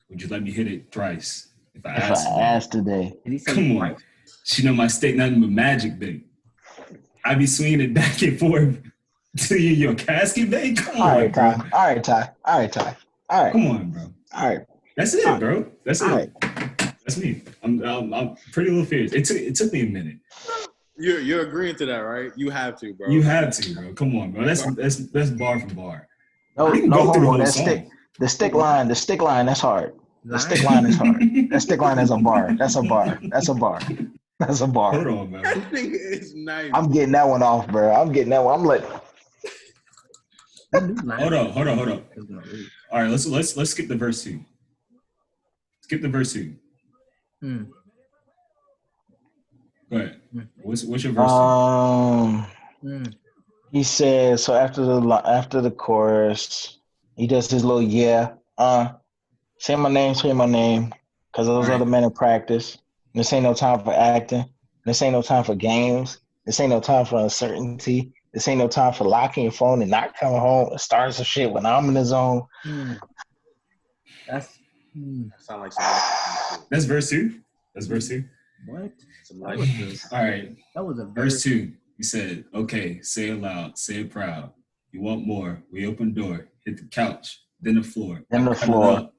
Would you let me hit it thrice? If I asked today. Come on. She know my steak nothing but magic, babe. I be swinging it back and forth to your casket, babe. Come on, All right, Ty. All right. Come on, bro. All right. That's it, bro. That's it. Right. That's me. I'm Pretty Little Fears. It took me a minute. You're agreeing to that, right? You have to, bro. You have to, bro. Come on, bro. That's bar for bar. No, We can no go through the homo. whole That song. stick line, that's hard. The stick line is hard. That stick line is a bar. That's a bar. That's a bar. That's a Hold bar. on, bro. That nigga is nice. I'm getting that one off, bro. I'm getting that one. I'm like, Hold on. All right, let's skip the verse 2. Skip the verse 2. Go ahead. What's your verse 2? He says, so after the chorus, he does his little say my name, because those other men in practice. This ain't no time for acting. This ain't no time for games. This ain't no time for uncertainty. This ain't no time for locking your phone and not coming home and starting some shit when I'm in the zone. That sound like some. That's verse 2. That's verse 2. What? All right. That was a verse 2. He said, "Okay, say it loud, say it proud. You want more? We open door, hit the couch, then the floor, then the floor,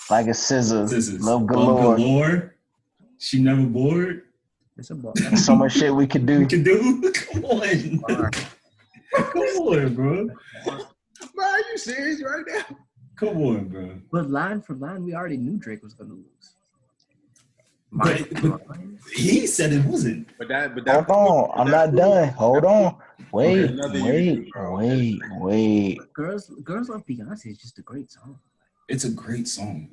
like a scissors. Love galore. She never bored. It's a bar. So much shit we could do. Come on, come on, bro. Bro, are you serious right now? Come on, bro. But line for line, we already knew Drake was gonna lose. But he said it wasn't. But that. Hold on, I'm not done. Hold on. Wait. Girls Love Beyonce is just a great song. It's a great song.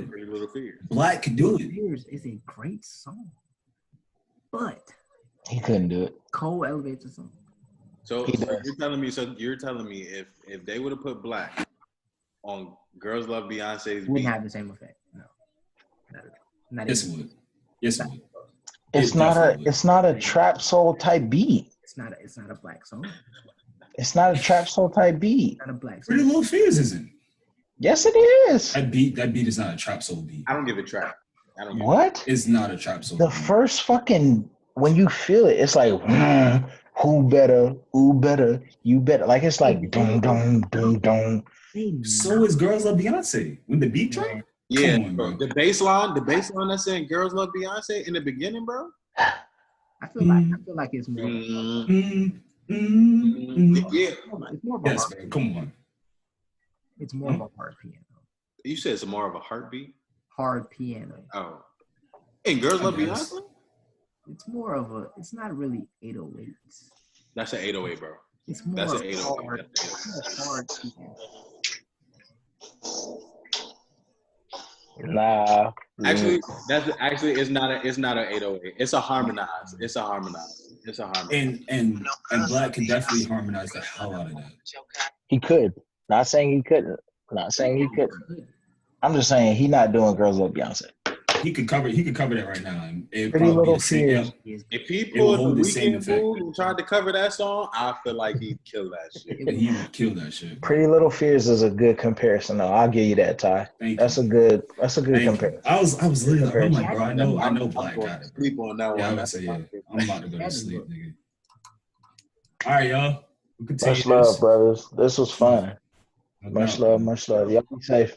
Pretty Little Fears. Black could do it. Fears is a great song, but he couldn't do it. Cole elevates the song. So you're telling me if they would have put Black on Girls Love Beyonce's, wouldn't have the same effect. No, not yes, it would. Yes, it would. It's not a trap soul type beat. It's not a black song. It's not a trap soul type beat. Not a black song. Pretty Little Fears isn't. Yes, it is. That beat is not a trap soul beat. I don't give a trap. What? It's not a trap soul. The beat. first fucking when you feel it, it's like who better, you better. Like it's like dum dum dum dum. So is Girls Love Beyonce when the beat drop. Yeah, on, bro. The bass line that's saying Girls Love Beyonce in the beginning, bro. I feel like it's more. Yeah. It's more of a Yes, hard man. Come on. It's more of a hard piano. You said it's more of a heartbeat? Hard piano. Oh. And Girls Love Beyonce? It's more of a. It's not really 808s. That's an 808, bro. It's more That's of an a 808. hard piano. Nah. Actually, it's not an 808. It's a harmonized. And Black can definitely harmonize the hell out of that. He could. Not saying he couldn't. I'm just saying he not doing Girls Love Beyonce. He could cover that right now. And it Pretty probably Little be the same. Fears. If he pulled the the same Weeknd effect. move and tried to cover that song, I feel like he'd kill that shit. He would kill that shit. Pretty Little Fears is a good comparison, though. I'll give you that, Ty. That's a good comparison. I was literally like, oh my bro, I know Black got it. Sleep on that Yeah, one. I would say yeah. I'm about to go to sleep, nigga. All right, y'all. We'll continue Much love, brothers. This was fun. No Much doubt. love. Y'all be safe.